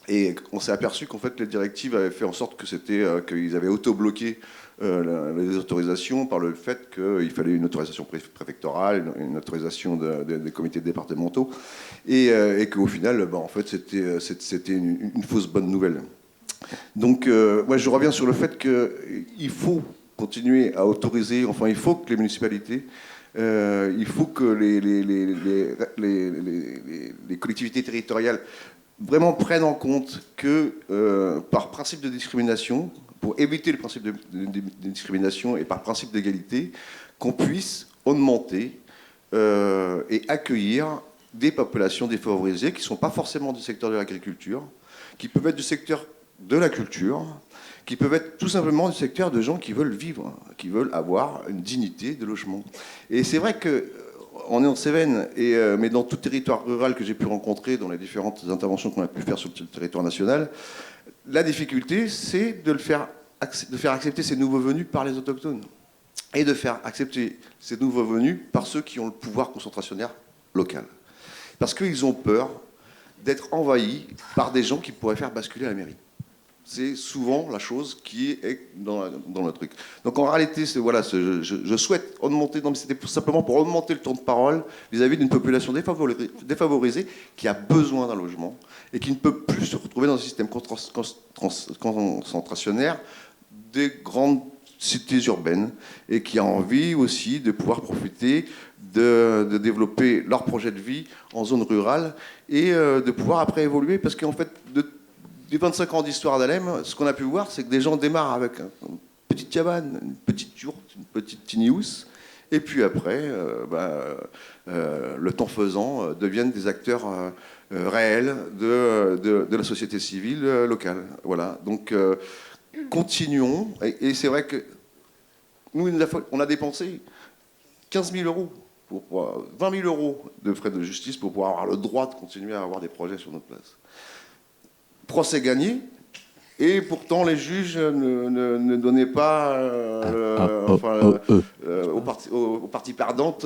Et on s'est aperçu qu'en fait les directives avaient fait en sorte qu'ils avaient auto-bloqué les autorisations par le fait qu'il fallait une autorisation préfectorale, une autorisation des comités départementaux, et qu'au final, en fait, c'était une fausse bonne nouvelle. Donc, moi, je reviens sur le fait qu'il faut continuer à autoriser, enfin, il faut que les municipalités, il faut que les collectivités territoriales vraiment prennent en compte que, par principe de discrimination, pour éviter le principe de discrimination et par principe d'égalité, qu'on puisse augmenter et accueillir des populations défavorisées qui ne sont pas forcément du secteur de l'agriculture, qui peuvent être du secteur de la culture, qui peuvent être tout simplement du secteur de gens qui veulent vivre, qui veulent avoir une dignité de logement. Et c'est vrai que on est en Cévennes, mais dans tout territoire rural que j'ai pu rencontrer, dans les différentes interventions qu'on a pu faire sur le territoire national, la difficulté, c'est de faire accepter ces nouveaux venus par les autochtones et de faire accepter ces nouveaux venus par ceux qui ont le pouvoir concentrationnaire local. Parce qu'ils ont peur d'être envahis par des gens qui pourraient faire basculer la mairie. C'est souvent la chose qui est dans le truc. Donc en réalité, je souhaite augmenter, non mais c'était simplement pour augmenter le temps de parole vis-à-vis d'une population défavorisée qui a besoin d'un logement et qui ne peut plus se retrouver dans un système concentrationnaire des grandes cités urbaines et qui a envie aussi de pouvoir profiter de développer leur projet de vie en zone rurale et de pouvoir après évoluer, parce qu'en fait, des 25 ans d'histoire d'Alem, ce qu'on a pu voir, c'est que des gens démarrent avec une petite cabane, une petite yourte, une petite tiny house, et puis après, le temps faisant, deviennent des acteurs réels de la société civile locale. Voilà. Donc, continuons. Et c'est vrai que nous, on a dépensé 15 000 euros, 20 000 euros de frais de justice pour pouvoir avoir le droit de continuer à avoir des projets sur notre place. Procès gagné, et pourtant les juges ne donnaient pas aux parties perdantes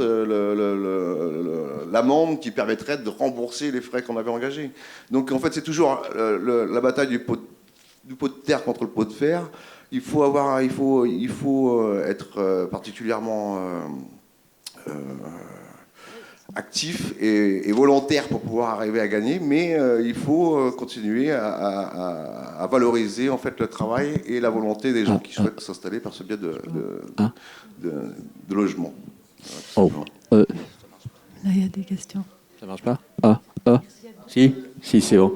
l'amende qui permettrait de rembourser les frais qu'on avait engagés. Donc en fait c'est toujours la bataille du pot de terre contre le pot de fer. Il faut être particulièrement actif et volontaire pour pouvoir arriver à gagner, mais il faut continuer à valoriser en fait le travail et la volonté des gens qui souhaitent s'installer par ce biais de logement. Là, il y a des questions. Ça marche pas? Si, c'est bon.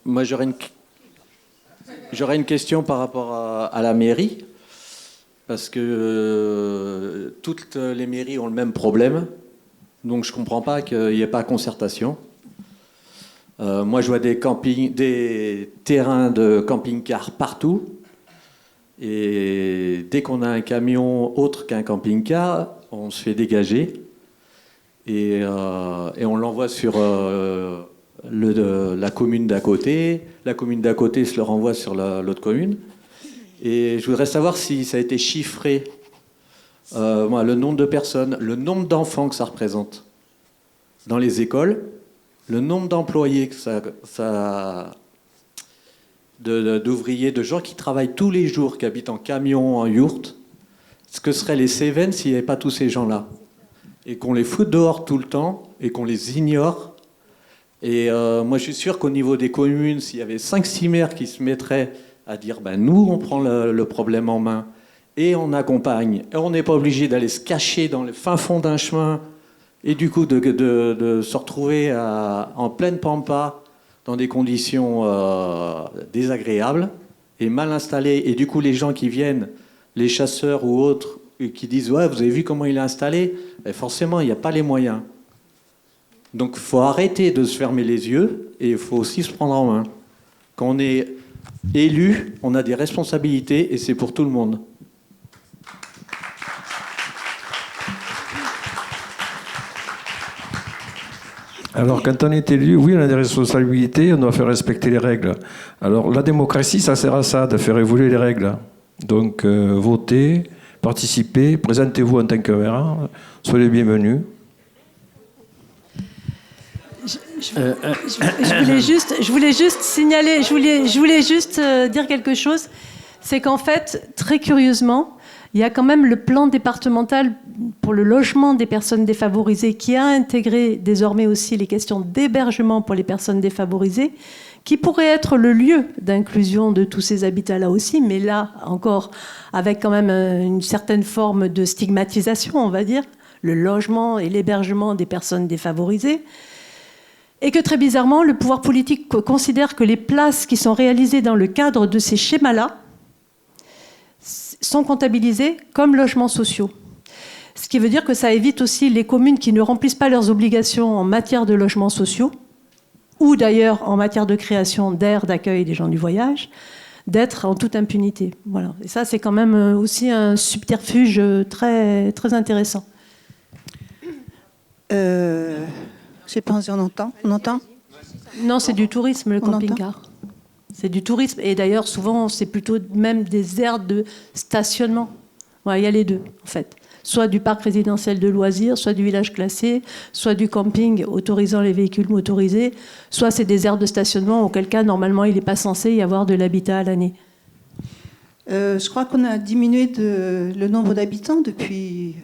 Moi, j'aurais une question par rapport à la mairie. Parce que toutes les mairies ont le même problème. Donc je ne comprends pas qu'il n'y ait pas concertation. Moi, je vois des terrains de camping-car partout. Et dès qu'on a un camion autre qu'un camping-car, on se fait dégager. Et on l'envoie sur la commune d'à côté. La commune d'à côté se le renvoie sur l'autre commune. Et je voudrais savoir si ça a été chiffré, le nombre de personnes, le nombre d'enfants que ça représente. dans les écoles, le nombre d'employés d'ouvriers, de gens qui travaillent tous les jours, qui habitent en camion, en yourte, ce que seraient les Cévennes s'il n'y avait pas tous ces gens-là. Et qu'on les foute dehors tout le temps, et qu'on les ignore. Et moi, je suis sûr qu'au niveau des communes, s'il y avait 5-6 maires qui se mettraient à dire nous, on prend le problème en main, et on accompagne, et on n'est pas obligé d'aller se cacher dans le fin fond d'un chemin, et du coup de se retrouver en pleine pampa, dans des conditions désagréables, et mal installées, et du coup les gens qui viennent, les chasseurs ou autres, qui disent « Ouais, vous avez vu comment il est installé ?» Et forcément, il n'y a pas les moyens. Donc, il faut arrêter de se fermer les yeux et il faut aussi se prendre en main. Quand on est élu, on a des responsabilités et c'est pour tout le monde. Alors, quand on est élu, oui, on a des responsabilités, on doit faire respecter les règles. Alors, la démocratie, ça sert à ça, de faire évoluer les règles. Donc, votez, participez, présentez-vous en tant que maire, soyez les bienvenus. Je voulais juste signaler, je voulais juste dire quelque chose. C'est qu'en fait, très curieusement, il y a quand même le plan départemental pour le logement des personnes défavorisées qui a intégré désormais aussi les questions d'hébergement pour les personnes défavorisées, qui pourrait être le lieu d'inclusion de tous ces habitats-là aussi, mais là encore avec quand même une certaine forme de stigmatisation, on va dire, le logement et l'hébergement des personnes défavorisées. Et que très bizarrement, le pouvoir politique considère que les places qui sont réalisées dans le cadre de ces schémas-là sont comptabilisées comme logements sociaux. Ce qui veut dire que ça évite aussi les communes qui ne remplissent pas leurs obligations en matière de logements sociaux, ou d'ailleurs en matière de création d'aires d'accueil des gens du voyage, d'être en toute impunité. Voilà. Et ça, c'est quand même aussi un subterfuge très, très intéressant. Je sais pas si on entend. On entend ? Non, c'est du tourisme, le camping-car. C'est du tourisme. Et d'ailleurs, souvent, c'est plutôt même des aires de stationnement. Ouais, il y a les deux, en fait. Soit du parc résidentiel de loisirs, soit du village classé, soit du camping autorisant les véhicules motorisés, soit c'est des aires de stationnement, auquel cas, normalement, il n'est pas censé y avoir de l'habitat à l'année. Je crois qu'on a diminué le nombre d'habitants depuis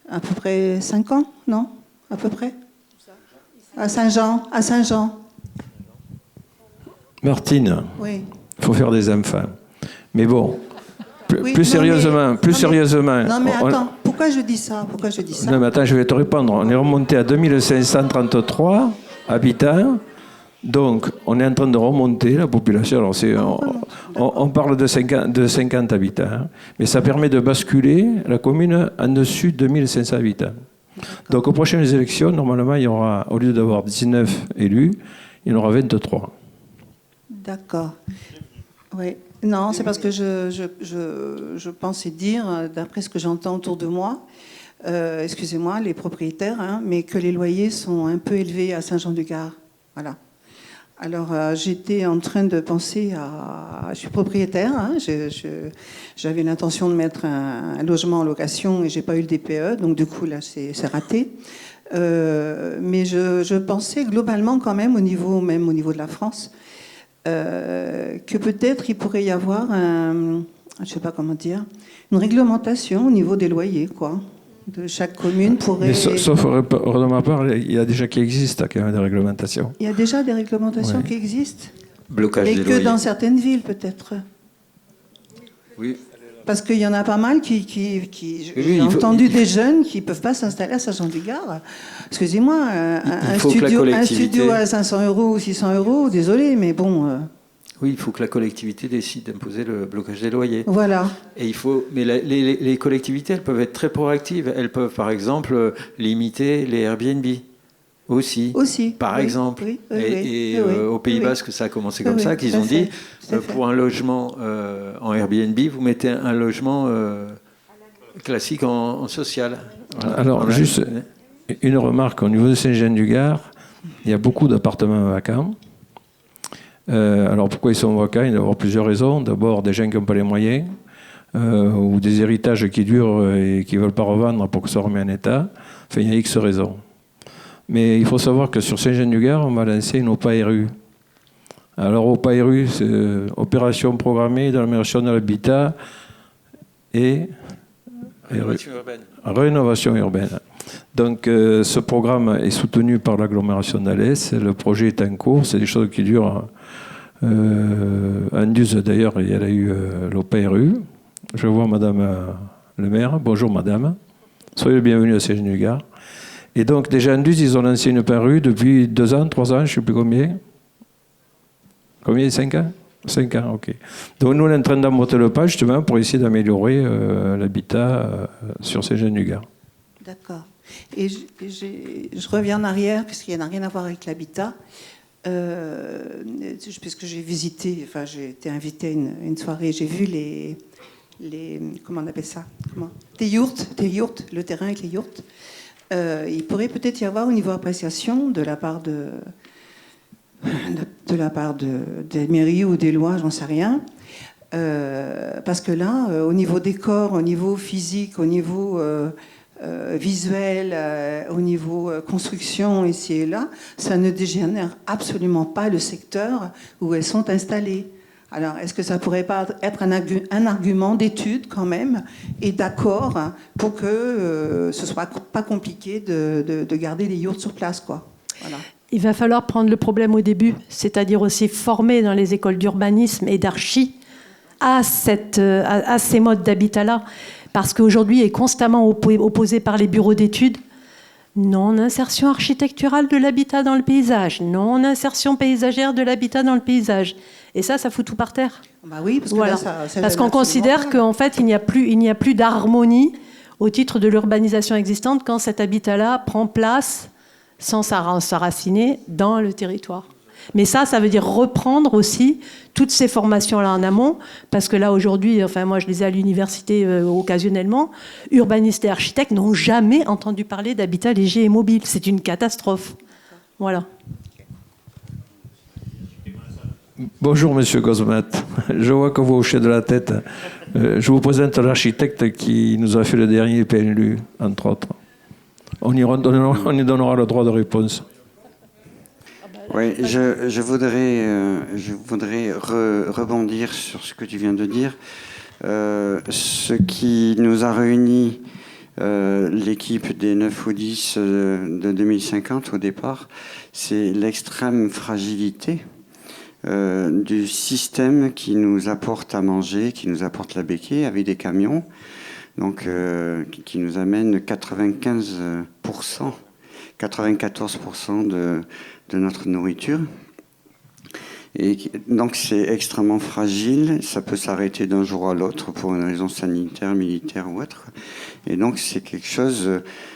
à peu près 5 ans, non ? À peu près ? À Saint-Jean. Martine, oui. Il faut faire des enfants. Mais bon, plus sérieusement. Non mais attends, pourquoi je dis ça ? Non mais attends, je vais te répondre. On est remonté à 2533 habitants. Donc, on est en train de remonter la population. Alors, on parle de 50 habitants. Hein, mais ça permet de basculer la commune en dessus de 2500 habitants. Donc, aux prochaines élections, normalement, il y aura, au lieu d'avoir 19 élus, il y en aura 23. D'accord. Oui. Non, c'est parce que je pensais dire, d'après ce que j'entends autour de moi, excusez-moi, les propriétaires, hein, mais que les loyers sont un peu élevés à Saint-Jean-du-Gard. Voilà. Alors, j'étais en train de penser à... Je suis propriétaire, hein, j'avais l'intention de mettre un logement en location et j'ai pas eu le DPE, donc du coup, là, c'est raté. Mais je pensais globalement quand même au niveau de la France, que peut-être il pourrait y avoir je sais pas comment dire, une réglementation au niveau des loyers, quoi. De chaque commune pourrait... Mais sauf de ma part, il y a déjà qui existe quand même des réglementations. Il y a déjà des réglementations qui existent. Blocage des loyers. Et que dans certaines villes, peut-être. Oui. Parce qu'il y en a pas mal j'ai entendu des jeunes qui ne peuvent pas s'installer à Saint-Jean-du-Gard. Excusez-moi, un studio à 500 € ou 600 €, désolé, mais bon... Oui, il faut que la collectivité décide d'imposer le blocage des loyers. Voilà. Et mais les collectivités, elles peuvent être très proactives. Elles peuvent, par exemple, limiter les Airbnb. Aussi. Par exemple. Oui, au Pays Basque, ça a commencé comme ça, qu'ils ont dit, pour un logement en Airbnb, vous mettez un logement classique en social. Voilà. Alors, juste une remarque. Au niveau de Saint-Jean-du-Gard, il y a beaucoup d'appartements vacants. Alors, pourquoi ils sont vacants ? Il doit y avoir plusieurs raisons. D'abord, des gens qui n'ont pas les moyens, ou des héritages qui durent et qui ne veulent pas revendre pour que ça soit remis en état. Enfin, il y a X raisons. Mais il faut savoir que sur Saint-Jean-du-Gard, on va lancer une OPA-RU. Alors OPA-RU, c'est Opération programmée d'amélioration de l'habitat et rénovation urbaine. Donc ce programme est soutenu par l'agglomération d'Alès. Le projet est en cours. C'est des choses qui durent. Anduze, d'ailleurs, elle a eu l'OPA-RU. Je vois Madame le maire. Bonjour Madame. Soyez le bienvenu à Saint-Jean-du-Gard. Et donc déjà Anduze, ils ont lancé une OPA-RU depuis 2 ans, 3 ans, je ne sais plus combien. Combien? 5 ans? 5 ans, ok. Donc nous, on est en train d'emboîter le pas justement pour essayer d'améliorer l'habitat sur Saint-Jean-du-Gard. D'accord. Et je reviens en arrière, puisqu'il n'a rien à voir avec l'habitat. Puisque j'ai visité, enfin j'ai été invitée à une soirée, j'ai vu les comment on appelle ça, des yurts, le terrain avec les yurts. Il pourrait peut-être y avoir au niveau appréciation de la part des mairies ou des lois, j'en sais rien. Parce que là, au niveau décor, au niveau physique, au niveau visuel, au niveau construction ici et là, ça ne dégénère absolument pas le secteur où elles sont installées. Alors, est-ce que ça pourrait pas être un argument d'étude quand même et d'accord pour que ce soit pas compliqué de garder les yurts sur place, quoi. Voilà. Il va falloir prendre le problème au début, c'est-à-dire aussi former dans les écoles d'urbanisme et d'archi à ces modes d'habitat-là. Parce qu'aujourd'hui, il est constamment opposé par les bureaux d'études. Non-insertion architecturale de l'habitat dans le paysage. Non-insertion paysagère de l'habitat dans le paysage. Et ça fout tout par terre. Bah oui, parce que voilà. là, ça parce qu'on considère qu'en fait, il n'y a plus d'harmonie au titre de l'urbanisation existante quand cet habitat-là prend place sans s'enraciner dans le territoire. Mais ça veut dire reprendre aussi toutes ces formations-là en amont, parce que là, aujourd'hui, enfin, moi, je les ai à l'université occasionnellement, urbanistes et architectes n'ont jamais entendu parler d'habitat léger et mobile. C'est une catastrophe. Voilà. Bonjour, monsieur Gosmat. Je vois que vous hochez de la tête. Je vous présente l'architecte qui nous a fait le dernier PLU, entre autres. On y donnera le droit de réponse. Oui, je voudrais rebondir sur ce que tu viens de dire. Ce qui nous a réunis, l'équipe des 9 ou 10 de 2050 au départ, c'est l'extrême fragilité du système qui nous apporte à manger, qui nous apporte la béquille avec des camions, donc qui nous amène 94% de notre nourriture. Et donc c'est extrêmement fragile, ça peut s'arrêter d'un jour à l'autre pour une raison sanitaire, militaire ou autre. Et donc c'est quelque chose,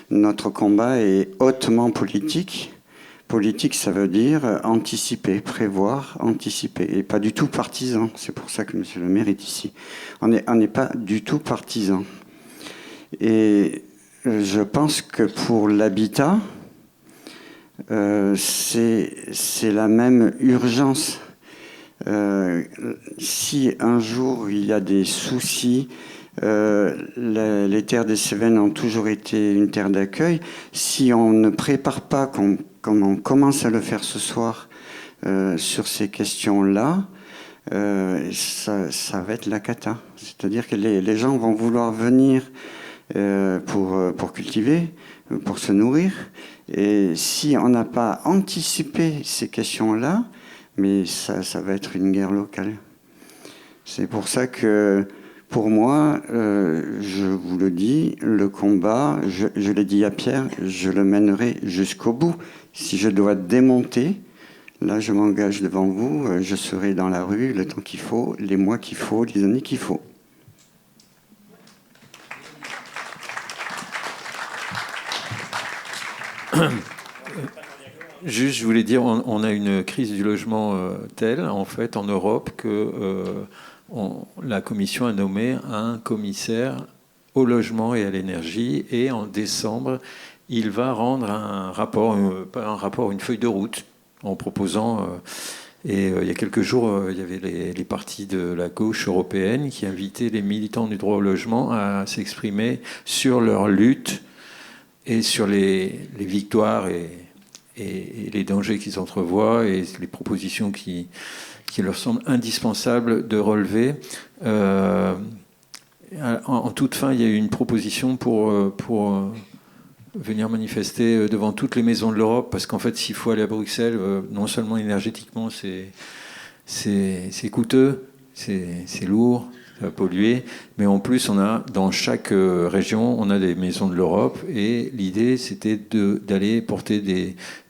notre combat est hautement politique. Politique, ça veut dire anticiper, prévoir, anticiper, et pas du tout partisan. C'est pour ça que monsieur le maire est ici. On n'est pas du tout partisan. Et je pense que pour l'habitat, c'est la même urgence. Si un jour il y a des soucis, les terres des Cévennes ont toujours été une terre d'accueil. Si on ne prépare pas, comme on commence à le faire ce soir, sur ces questions-là, ça va être la cata. C'est-à-dire que les gens vont vouloir venir pour cultiver, pour se nourrir. Et si on n'a pas anticipé ces questions-là, mais ça va être une guerre locale. C'est pour ça que, pour moi, je vous le dis, le combat, je l'ai dit à Pierre, je le mènerai jusqu'au bout. Si je dois démonter, là je m'engage devant vous, je serai dans la rue le temps qu'il faut, les mois qu'il faut, les années qu'il faut. Juste, je voulais dire, on a une crise du logement telle, en fait, en Europe, que la Commission a nommé un commissaire au logement et à l'énergie, et en décembre, il va rendre un rapport, pas un rapport, une feuille de route, en proposant... et il y a quelques jours, il y avait les partis de la gauche européenne qui invitaient les militants du droit au logement à s'exprimer sur leur lutte et sur les victoires et et les dangers qu'ils entrevoient et les propositions qui leur semblent indispensables de relever. En toute fin, il y a eu une proposition pour venir manifester devant toutes les maisons de l'Europe, parce qu'en fait, s'il faut aller à Bruxelles, non seulement énergétiquement, c'est coûteux, c'est lourd, ça va polluer, mais en plus, on a dans chaque région, on a des maisons de l'Europe, et l'idée, c'était d'aller porter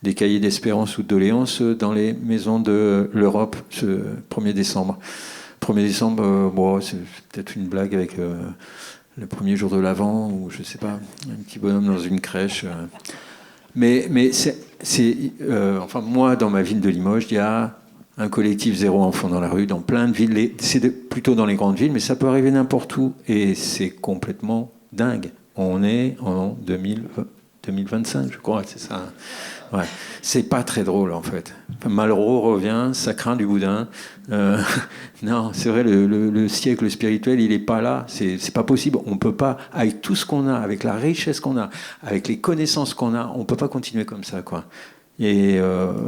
des cahiers d'espérance ou de doléances dans les maisons de l'Europe ce 1er décembre. 1er décembre, bon, c'est peut-être une blague avec le premier jour de l'Avent, ou je sais pas, un petit bonhomme dans une crèche. Mais enfin, moi, dans ma ville de Limoges, il y a un collectif zéro enfant dans la rue, dans plein de villes. C'est plutôt dans les grandes villes, mais ça peut arriver n'importe où. Et c'est complètement dingue. On est en 2025, je crois, c'est ça. Ouais. C'est pas très drôle, en fait. Malraux revient, ça craint du boudin. Non, c'est vrai, le siècle spirituel, il n'est pas là. C'est pas possible. On peut pas, avec tout ce qu'on a, avec la richesse qu'on a, avec les connaissances qu'on a, on peut pas continuer comme ça, quoi. Et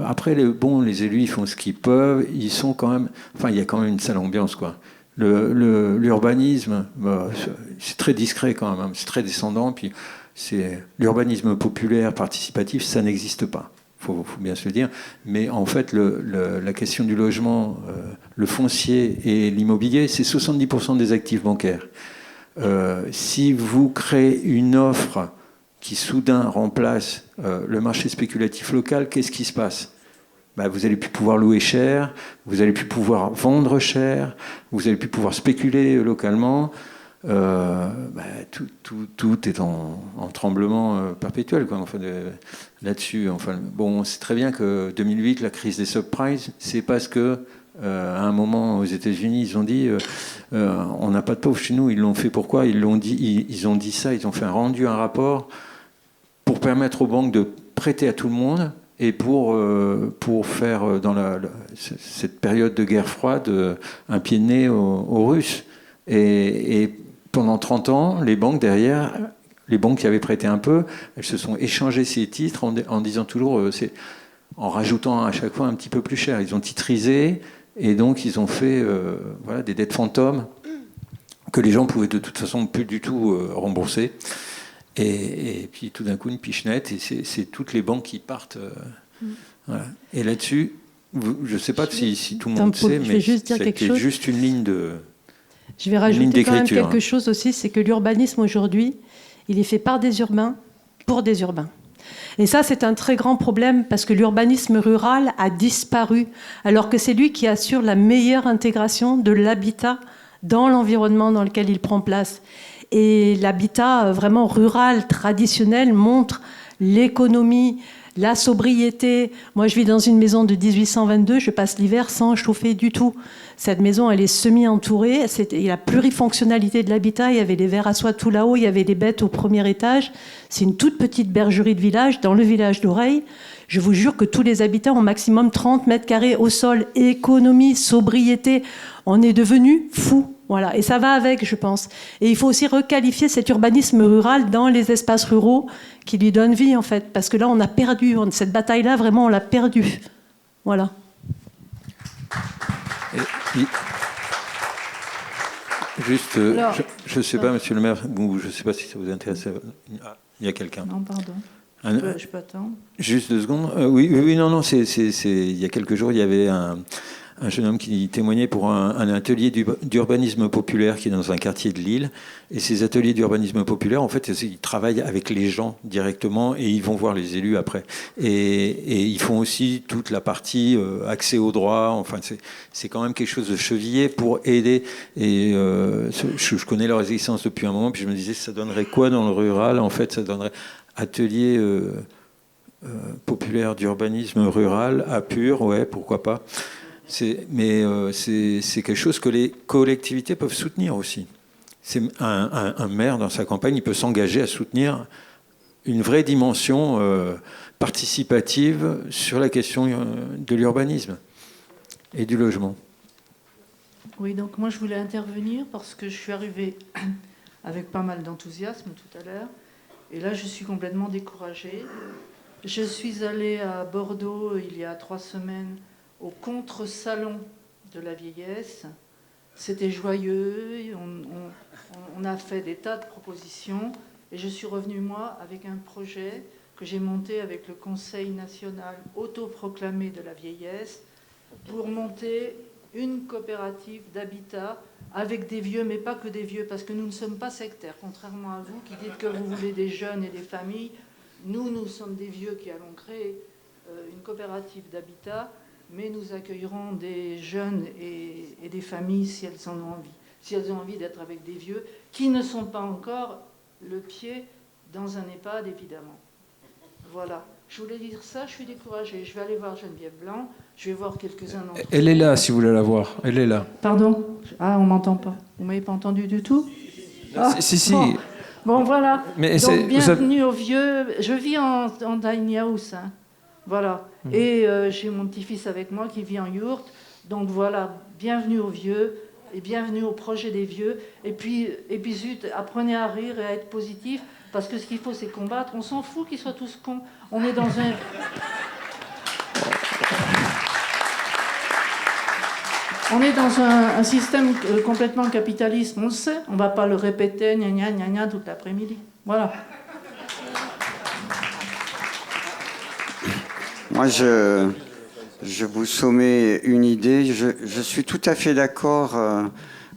après, les élus, ils font ce qu'ils peuvent. Ils sont quand même... Enfin, il y a quand même une sale ambiance, quoi. L'urbanisme, c'est très discret, quand même. C'est très descendant, puis... L'urbanisme populaire, participatif, ça n'existe pas. Il faut bien se le dire. Mais en fait, la question du logement, le foncier et l'immobilier, c'est 70% des actifs bancaires. Si vous créez une offre qui soudain remplace le marché spéculatif local, qu'est-ce qui se passe ? Vous n'allez plus pouvoir louer cher, vous n'allez plus pouvoir vendre cher, vous n'allez plus pouvoir spéculer localement. Tout est en tremblement perpétuel, quoi. Enfin, là-dessus. Enfin, bon, c'est très bien que 2008, la crise des subprimes, c'est parce que à un moment aux États-Unis, ils ont dit on n'a pas de pauvres chez nous. Ils l'ont fait pourquoi ? Ils ont dit ça. Ils ont fait un rapport pour permettre aux banques de prêter à tout le monde et pour faire dans cette période de guerre froide un pied de nez aux Russes. Et pendant 30 ans, les banques derrière, les banques qui avaient prêté un peu, elles se sont échangées ces titres en disant toujours, en rajoutant à chaque fois un petit peu plus cher. Ils ont titrisé et donc ils ont fait des dettes fantômes que les gens pouvaient de toute façon plus du tout rembourser. Et puis tout d'un coup, une pichenette, et c'est toutes les banques qui partent. Voilà. Et là-dessus, je ne sais pas si tout le monde sait, mais c'est juste une ligne de... Je vais rajouter quand même quelque chose aussi, c'est que l'urbanisme aujourd'hui, il est fait par des urbains, pour des urbains. Et ça, c'est un très grand problème parce que l'urbanisme rural a disparu, alors que c'est lui qui assure la meilleure intégration de l'habitat dans l'environnement dans lequel il prend place. Et l'habitat vraiment rural, traditionnel, montre l'économie, la sobriété. Moi, je vis dans une maison de 1822, je passe l'hiver sans chauffer du tout. Cette maison, elle est semi-entourée. Il y a la plurifonctionnalité de l'habitat. Il y avait des verres à soie tout là-haut, il y avait des bêtes au premier étage. C'est une toute petite bergerie de village, dans le village d'Oreille. Je vous jure que tous les habitants ont maximum 30 mètres carrés au sol. Économie, sobriété. On est devenus fous. Voilà. Et ça va avec, je pense. Et il faut aussi requalifier cet urbanisme rural dans les espaces ruraux qui lui donnent vie, en fait. Parce que là, on a perdu. Cette bataille-là, vraiment, on l'a perdue. Voilà. Juste, je ne sais pas, monsieur le maire, je ne sais pas si ça vous intéresse. Il y a quelqu'un. Non, pardon. Je peux attendre. Juste 2 secondes. Oui, non, il y a quelques jours, il y avait un jeune homme qui témoignait pour un atelier d'urbanisme populaire qui est dans un quartier de Lille. Et ces ateliers d'urbanisme populaire, en fait, ils travaillent avec les gens directement et ils vont voir les élus après. Et ils font aussi toute la partie accès aux droits. Enfin, c'est quand même quelque chose de chevillé pour aider. Et je connais leur existence depuis un moment, puis je me disais, ça donnerait quoi dans le rural ? En fait, ça donnerait atelier populaire d'urbanisme rural à Pur, ouais, pourquoi pas. Mais c'est quelque chose que les collectivités peuvent soutenir aussi. C'est un maire dans sa campagne, il peut s'engager à soutenir une vraie dimension participative sur la question de l'urbanisme et du logement. Oui, donc moi je voulais intervenir parce que je suis arrivée avec pas mal d'enthousiasme tout à l'heure. Et là, je suis complètement découragée Je suis allée à Bordeaux il y a 3 semaines au contre-salon de la vieillesse. C'était joyeux, on a fait des tas de propositions et je suis revenue, moi, avec un projet que j'ai monté avec le Conseil national autoproclamé de la vieillesse pour monter une coopérative d'habitat avec des vieux, mais pas que des vieux, parce que nous ne sommes pas sectaires, contrairement à vous qui dites que vous voulez des jeunes et des familles. Nous sommes des vieux qui allons créer une coopérative d'habitat, mais nous accueillerons des jeunes et des familles si elles en ont envie. Si elles ont envie d'être avec des vieux qui ne sont pas encore le pied dans un EHPAD, évidemment. Voilà. Je voulais dire ça, je suis découragée. Je vais aller voir Geneviève Blanc, je vais voir quelques-uns d'entre eux. Elle est là, si vous voulez la voir. Elle est là. Pardon? Ah, on m'entend pas. Vous m'avez pas entendu du tout? Si. Bon, voilà. Mais donc, bienvenue aux vieux. Je vis en tiny house. Hein. Voilà. Et j'ai mon petit-fils avec moi qui vit en yourte. Donc voilà, bienvenue aux vieux et bienvenue au projet des vieux. Et puis zut, apprenez à rire et à être positif. Parce que ce qu'il faut, c'est combattre. On s'en fout qu'ils soient tous cons. On est dans un... On est dans un système complètement capitaliste, on le sait. On ne va pas le répéter, gna gna gna gna, toute l'après-midi. Voilà. Moi, je vous soumets une idée. Je suis tout à fait d'accord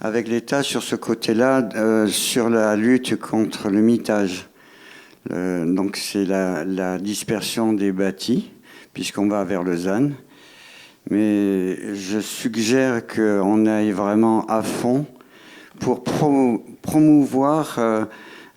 avec l'État sur ce côté-là, sur la lutte contre le mitage. Donc c'est la dispersion des bâtis, puisqu'on va vers le ZAN. Mais je suggère qu'on aille vraiment à fond pour promouvoir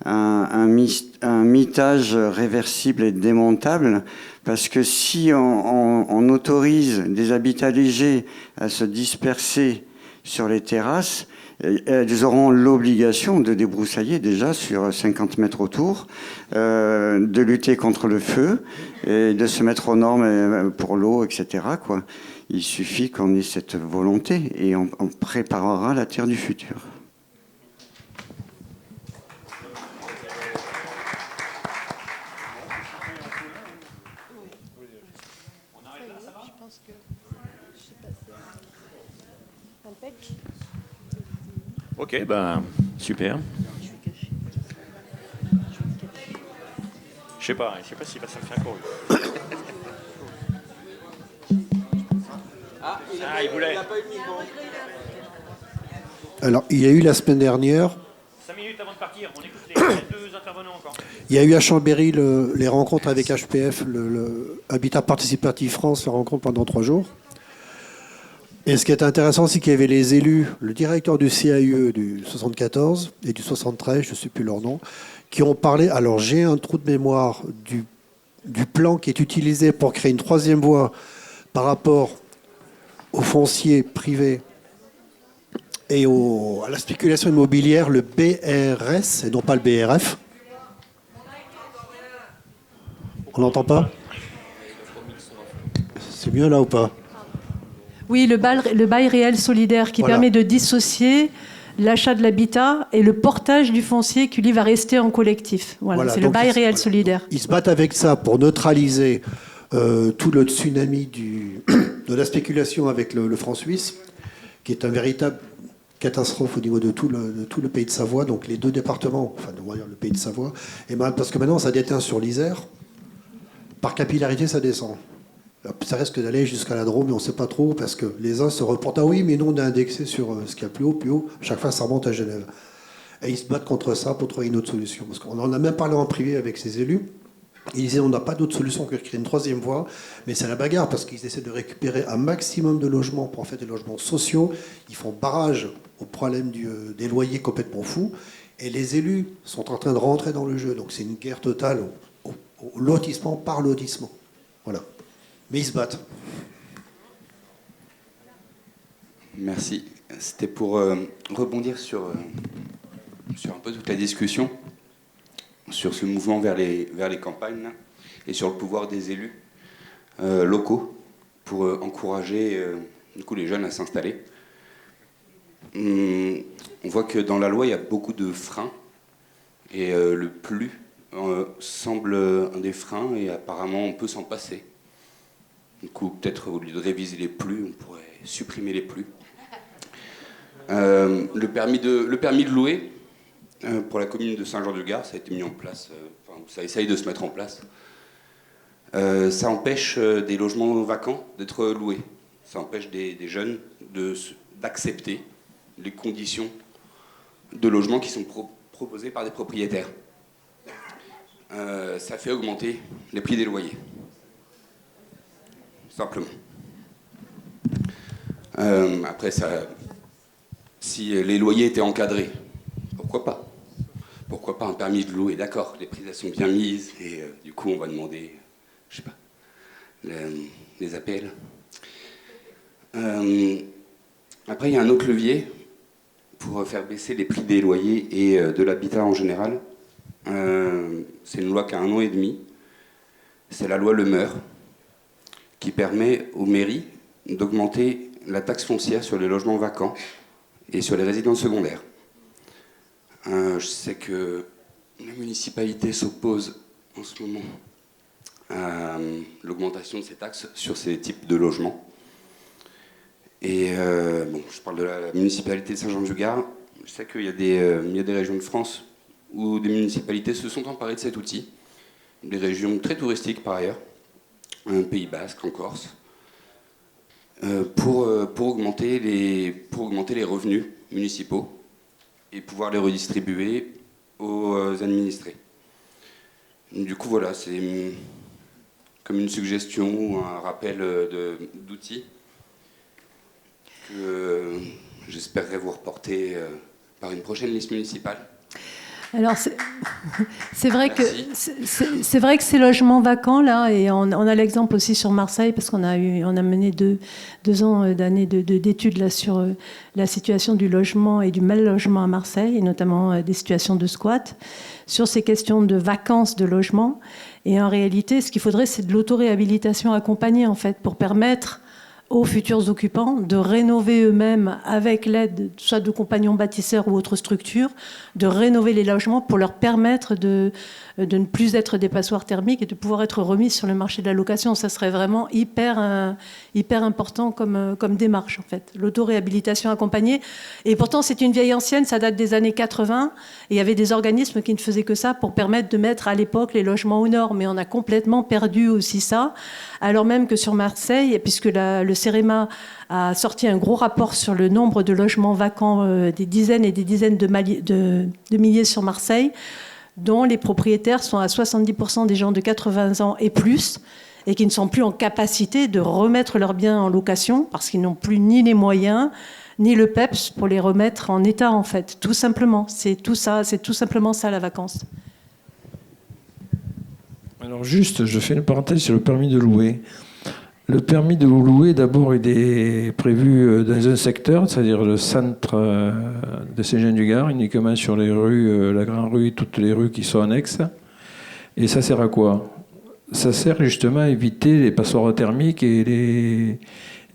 un mitage réversible et démontable, parce que si on autorise des habitats légers à se disperser sur les terrasses, elles auront l'obligation de débroussailler déjà sur 50 mètres autour, de lutter contre le feu et de se mettre aux normes pour l'eau, etc., quoi. Il suffit qu'on ait cette volonté et on préparera la terre du futur. Ok, ben super. Je sais pas si ça me fait encore une. Il voulait. Alors, il y a eu la semaine dernière. 5 minutes avant de partir, on écoute les 2 intervenants encore. Il y a eu à Chambéry les rencontres avec HPF, le Habitat Participatif France, la rencontre pendant 3 jours. Et ce qui est intéressant, c'est qu'il y avait les élus, le directeur du CAE du 74 et du 73, je ne sais plus leur nom, qui ont parlé. Alors j'ai un trou de mémoire du plan qui est utilisé pour créer une 3e voie par rapport au foncier privé et à la spéculation immobilière, le BRS et non pas le BRF. On n'entend pas? C'est mieux là ou pas? Oui, le bail réel solidaire qui permet de dissocier l'achat de l'habitat et le portage du foncier qui, lui, va rester en collectif. Voilà, c'est le bail réel solidaire. Ils se battent avec ça pour neutraliser tout le tsunami de la spéculation avec le franc suisse, qui est une véritable catastrophe au niveau de tout le pays de Savoie, donc les 2 départements, enfin on va dire le pays de Savoie, et parce que maintenant ça déteint sur l'Isère, par capillarité ça descend. Ça risque d'aller jusqu'à la Drôme, mais on ne sait pas trop, parce que les uns se reportent. Ah oui, mais nous, on a indexé sur ce qu'il y a plus haut. Chaque fois, ça remonte à Genève. Et ils se battent contre ça pour trouver une autre solution. Parce qu'on en a même parlé en privé avec ces élus. Ils disaient, on n'a pas d'autre solution que de créer une 3e voie. Mais c'est la bagarre, parce qu'ils essaient de récupérer un maximum de logements pour en fait des logements sociaux. Ils font barrage au problème des loyers complètement fous. Et les élus sont en train de rentrer dans le jeu. Donc c'est une guerre totale au lotissement par lotissement. Voilà. Mais ils se battent. Merci. C'était pour rebondir sur un peu toute la discussion, sur ce mouvement vers les campagnes là, et sur le pouvoir des élus locaux pour encourager du coup, les jeunes à s'installer. On voit que dans la loi, il y a beaucoup de freins, et le plus semble un des freins et apparemment on peut s'en passer. Du coup, peut-être au lieu de réviser les plus, on pourrait supprimer les plus. Le permis de louer, pour la commune de Saint-Jean-du-Gard, ça a été mis en place, ça essaye de se mettre en place. Ça empêche des logements vacants d'être loués. Ça empêche des jeunes d'accepter les conditions de logement qui sont proposées par des propriétaires. Ça fait augmenter les prix des loyers. Simplement. Après, si les loyers étaient encadrés, pourquoi pas ? Pourquoi pas un permis de louer ? D'accord, les prises sont bien mises et du coup on va demander, je sais pas, les APL. Après, il y a un autre levier pour faire baisser les prix des loyers et de l'habitat en général. C'est une loi qui a 1 an et demi. C'est la loi Le Meur, qui permet aux mairies d'augmenter la taxe foncière sur les logements vacants et sur les résidences secondaires. Je sais que la municipalité s'oppose en ce moment à l'augmentation de ces taxes sur ces types de logements. Et je parle de la municipalité de Saint-Jean-du-Gard. Je sais qu'il y a des régions de France où des municipalités se sont emparées de cet outil. Des régions très touristiques par ailleurs, Pays Basque, en Corse, pour augmenter les revenus municipaux et pouvoir les redistribuer aux administrés. Du coup, voilà, c'est comme une suggestion ou un rappel d'outils que j'espérerais vous reporter par une prochaine liste municipale. Alors, c'est vrai que ces logements vacants, là, et on a l'exemple aussi sur Marseille, parce qu'on a mené deux ans d'études là, sur la situation du logement et du mal logement à Marseille, et notamment des situations de squat, sur ces questions de vacances de logement. Et en réalité, ce qu'il faudrait, c'est de l'autoréhabilitation accompagnée, en fait, pour permettre aux futurs occupants de rénover eux-mêmes avec l'aide soit de compagnons bâtisseurs ou autres structures, de rénover les logements pour leur permettre de ne plus être des passoires thermiques et de pouvoir être remis sur le marché de la location. Ça serait vraiment hyper important comme démarche, en fait. L'autoréhabilitation accompagnée. Et pourtant, c'est une vieille ancienne, ça date des années 80. Et il y avait des organismes qui ne faisaient que ça pour permettre de mettre à l'époque les logements aux normes. Mais on a complètement perdu aussi ça. Alors même que sur Marseille, puisque le CEREMA a sorti un gros rapport sur le nombre de logements vacants, des dizaines et des dizaines de milliers sur Marseille, dont les propriétaires sont à 70% des gens de 80 ans et plus, et qui ne sont plus en capacité de remettre leurs biens en location, parce qu'ils n'ont plus ni les moyens, ni le PEPS pour les remettre en état, en fait. Tout simplement. C'est tout simplement ça, la vacance. Alors juste, je fais une parenthèse sur le permis de louer. Le permis de louer, d'abord, il est prévu dans un secteur, c'est-à-dire le centre de Saint-Jean-du-Gard, uniquement sur les rues, la Grande Rue et toutes les rues qui sont annexes. Et ça sert à quoi ? Ça sert justement à éviter les passoires thermiques et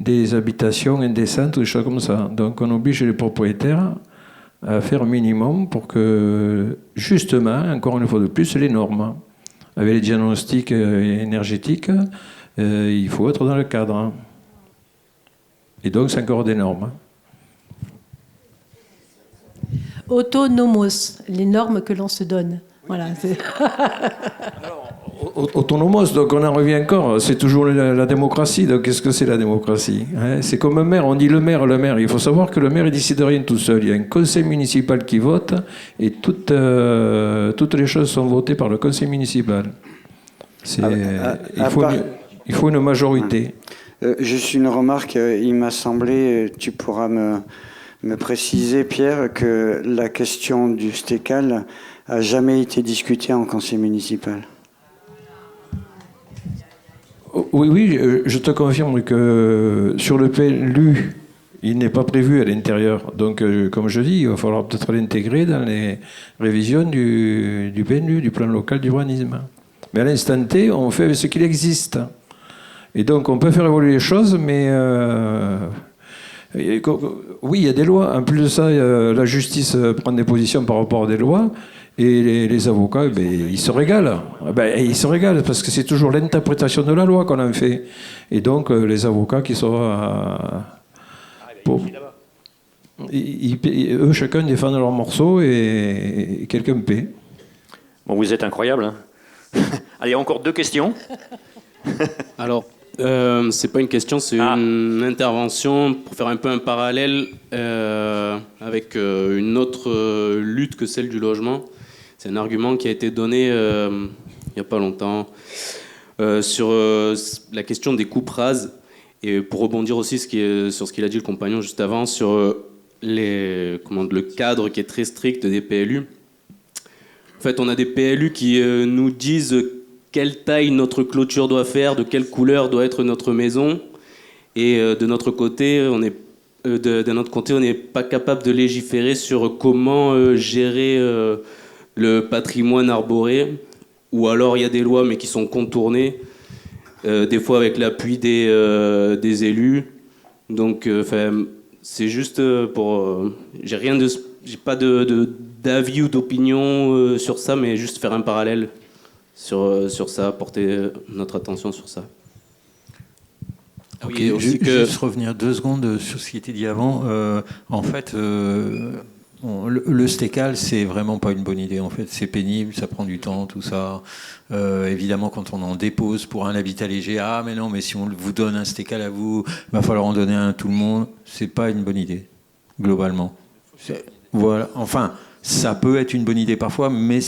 des habitations indécentes, des choses comme ça. Donc on oblige les propriétaires à faire un minimum pour que, justement, encore une fois de plus, les normes. Avec les diagnostics énergétiques, il faut être dans le cadre. Et donc, c'est encore des normes. Autonomos, les normes que l'on se donne. Voilà. Autonomos, donc on en revient encore. C'est toujours la démocratie. Donc, qu'est-ce que c'est la démocratie ? C'est comme un maire. On dit le maire. Il faut savoir que le maire, il décide de rien tout seul. Il y a un conseil municipal qui vote et toutes les choses sont votées par le conseil municipal. Il faut une majorité. Juste une remarque, il m'a semblé, tu pourras me préciser, Pierre, que la question du STECAL n'a jamais été discutée en conseil municipal. Oui, je te confirme que sur le PLU, il n'est pas prévu à l'intérieur. Donc, comme je dis, il va falloir peut-être l'intégrer dans les révisions du PLU, du plan local d'urbanisme. Mais à l'instant T, on fait avec ce qu'il existe. Et donc, on peut faire évoluer les choses, mais... oui, il y a des lois. En plus de ça, la justice prend des positions par rapport à des lois. Et les avocats, ils se régalent. Ils se régalent parce que c'est toujours l'interprétation de la loi qu'on en fait. Et donc, les avocats qui sont... eux, chacun défend leur morceau et quelqu'un paie. Bon, vous êtes incroyable. Hein. Allez, encore 2 questions. Alors, c'est pas une question, c'est une intervention pour faire un peu un parallèle avec une autre lutte que celle du logement. C'est un argument qui a été donné il n'y a pas longtemps sur la question des coupes rases. Et pour rebondir aussi sur ce qu'il a dit le compagnon juste avant, sur le cadre qui est très strict des PLU. En fait, on a des PLU qui nous disent quelle taille notre clôture doit faire, de quelle couleur doit être notre maison. Et de notre côté, on n'est pas capable de légiférer sur comment gérer le patrimoine arboré. Ou alors il y a des lois mais qui sont contournées, des fois avec l'appui des élus. Donc, c'est juste pour... j'ai pas d'avis ou d'opinion sur ça, mais juste faire un parallèle sur ça, porter notre attention sur ça. Ok, juste revenir 2 secondes sur ce qui était dit avant. En fait, le stécal, c'est vraiment pas une bonne idée. En fait, c'est pénible, ça prend du temps, tout ça. Évidemment, quand on en dépose pour un habitat léger, mais non, mais si on vous donne un stécal à vous, il va falloir en donner un à tout le monde. C'est pas une bonne idée, globalement. Voilà. Enfin, ça peut être une bonne idée parfois, mais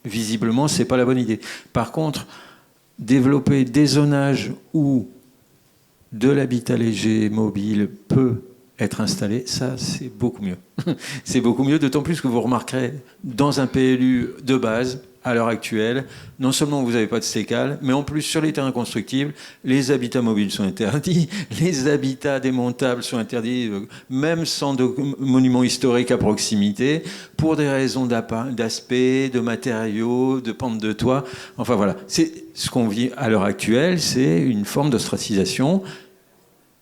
visiblement, c'est pas la bonne idée. Par contre, développer des zonages où de l'habitat léger mobile peut être installé, ça c'est beaucoup mieux. C'est beaucoup mieux, d'autant plus que vous remarquerez dans un PLU de base, à l'heure actuelle, non seulement vous n'avez pas de stécal, mais en plus sur les terrains constructibles, les habitats mobiles sont interdits, les habitats démontables sont interdits, même sans monuments historiques à proximité, pour des raisons d'aspect, de matériaux, de pente de toit. Enfin voilà, c'est ce qu'on vit à l'heure actuelle, c'est une forme d'ostracisation.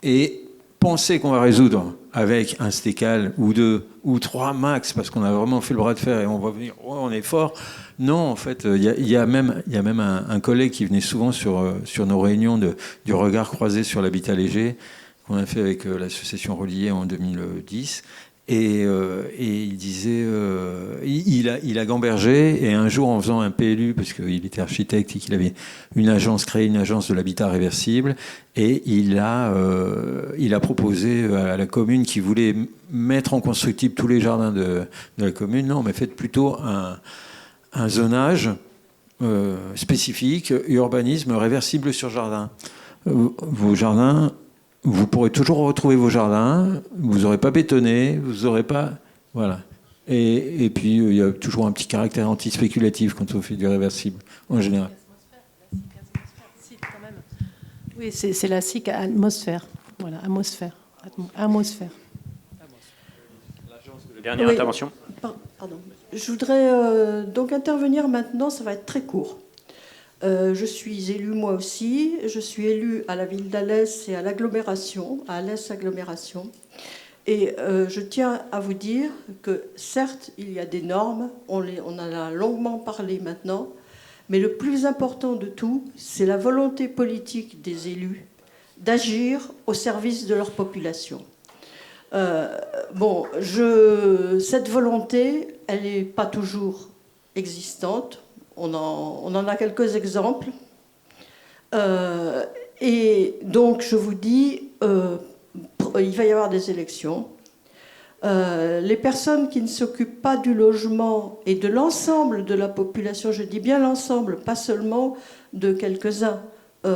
Et penser qu'on va résoudre avec un stécal ou 2 ou 3 max, parce qu'on a vraiment fait le bras de fer et on va venir, on est fort. Non, en fait, il y a même un collègue qui venait souvent sur nos réunions du regard croisé sur l'habitat léger, qu'on a fait avec l'association Reliée en 2010. Et il disait, il a gambergé, et un jour en faisant un PLU, parce qu'il était architecte et qu'il avait créé une agence de l'habitat réversible, et il a proposé à la commune qui voulait mettre en constructible tous les jardins de la commune, non, mais faites plutôt un zonage spécifique, urbanisme réversible sur jardin. Vos jardins... Vous pourrez toujours retrouver vos jardins, vous n'aurez pas bétonné, vous n'aurez pas... Voilà. Et puis, il y a toujours un petit caractère anti-spéculatif quand on fait du réversible, en général. Oui, c'est la SIC atmosphère. Voilà, atmosphère. Atmosphère. Dernière intervention. Pardon. Je voudrais donc intervenir maintenant, ça va être très court. Je suis élue moi aussi, je suis élue à la ville d'Alès et à l'agglomération, à Alès agglomération. Et je tiens à vous dire que certes, il y a des normes, on en a longuement parlé maintenant, mais le plus important de tout, c'est la volonté politique des élus d'agir au service de leur population. Cette volonté, elle n'est pas toujours existante. On en a quelques exemples. Et donc, je vous dis, il va y avoir des élections. Les personnes qui ne s'occupent pas du logement et de l'ensemble de la population, je dis bien l'ensemble, pas seulement de quelques-uns, il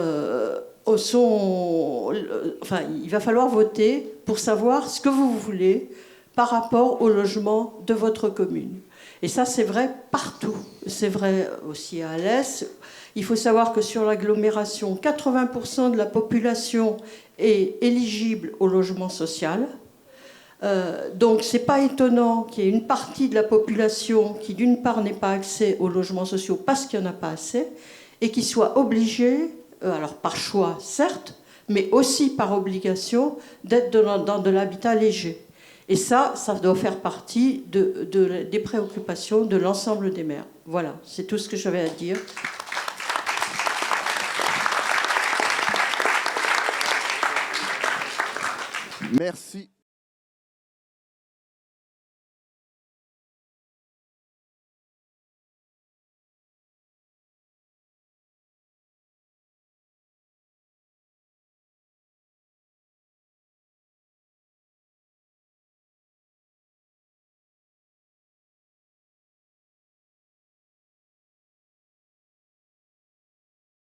va falloir voter pour savoir ce que vous voulez par rapport au logement de votre commune. Et ça, c'est vrai partout. C'est vrai aussi à Alès. Il faut savoir que sur l'agglomération, 80% de la population est éligible au logement social. Donc, ce n'est pas étonnant qu'il y ait une partie de la population qui, d'une part, n'ait pas accès aux logements sociaux parce qu'il n'y en a pas assez, et qui soit obligée, alors par choix, certes, mais aussi par obligation, d'être dans de l'habitat léger. Et ça doit faire partie des préoccupations de l'ensemble des maires. Voilà, c'est tout ce que j'avais à dire. Merci.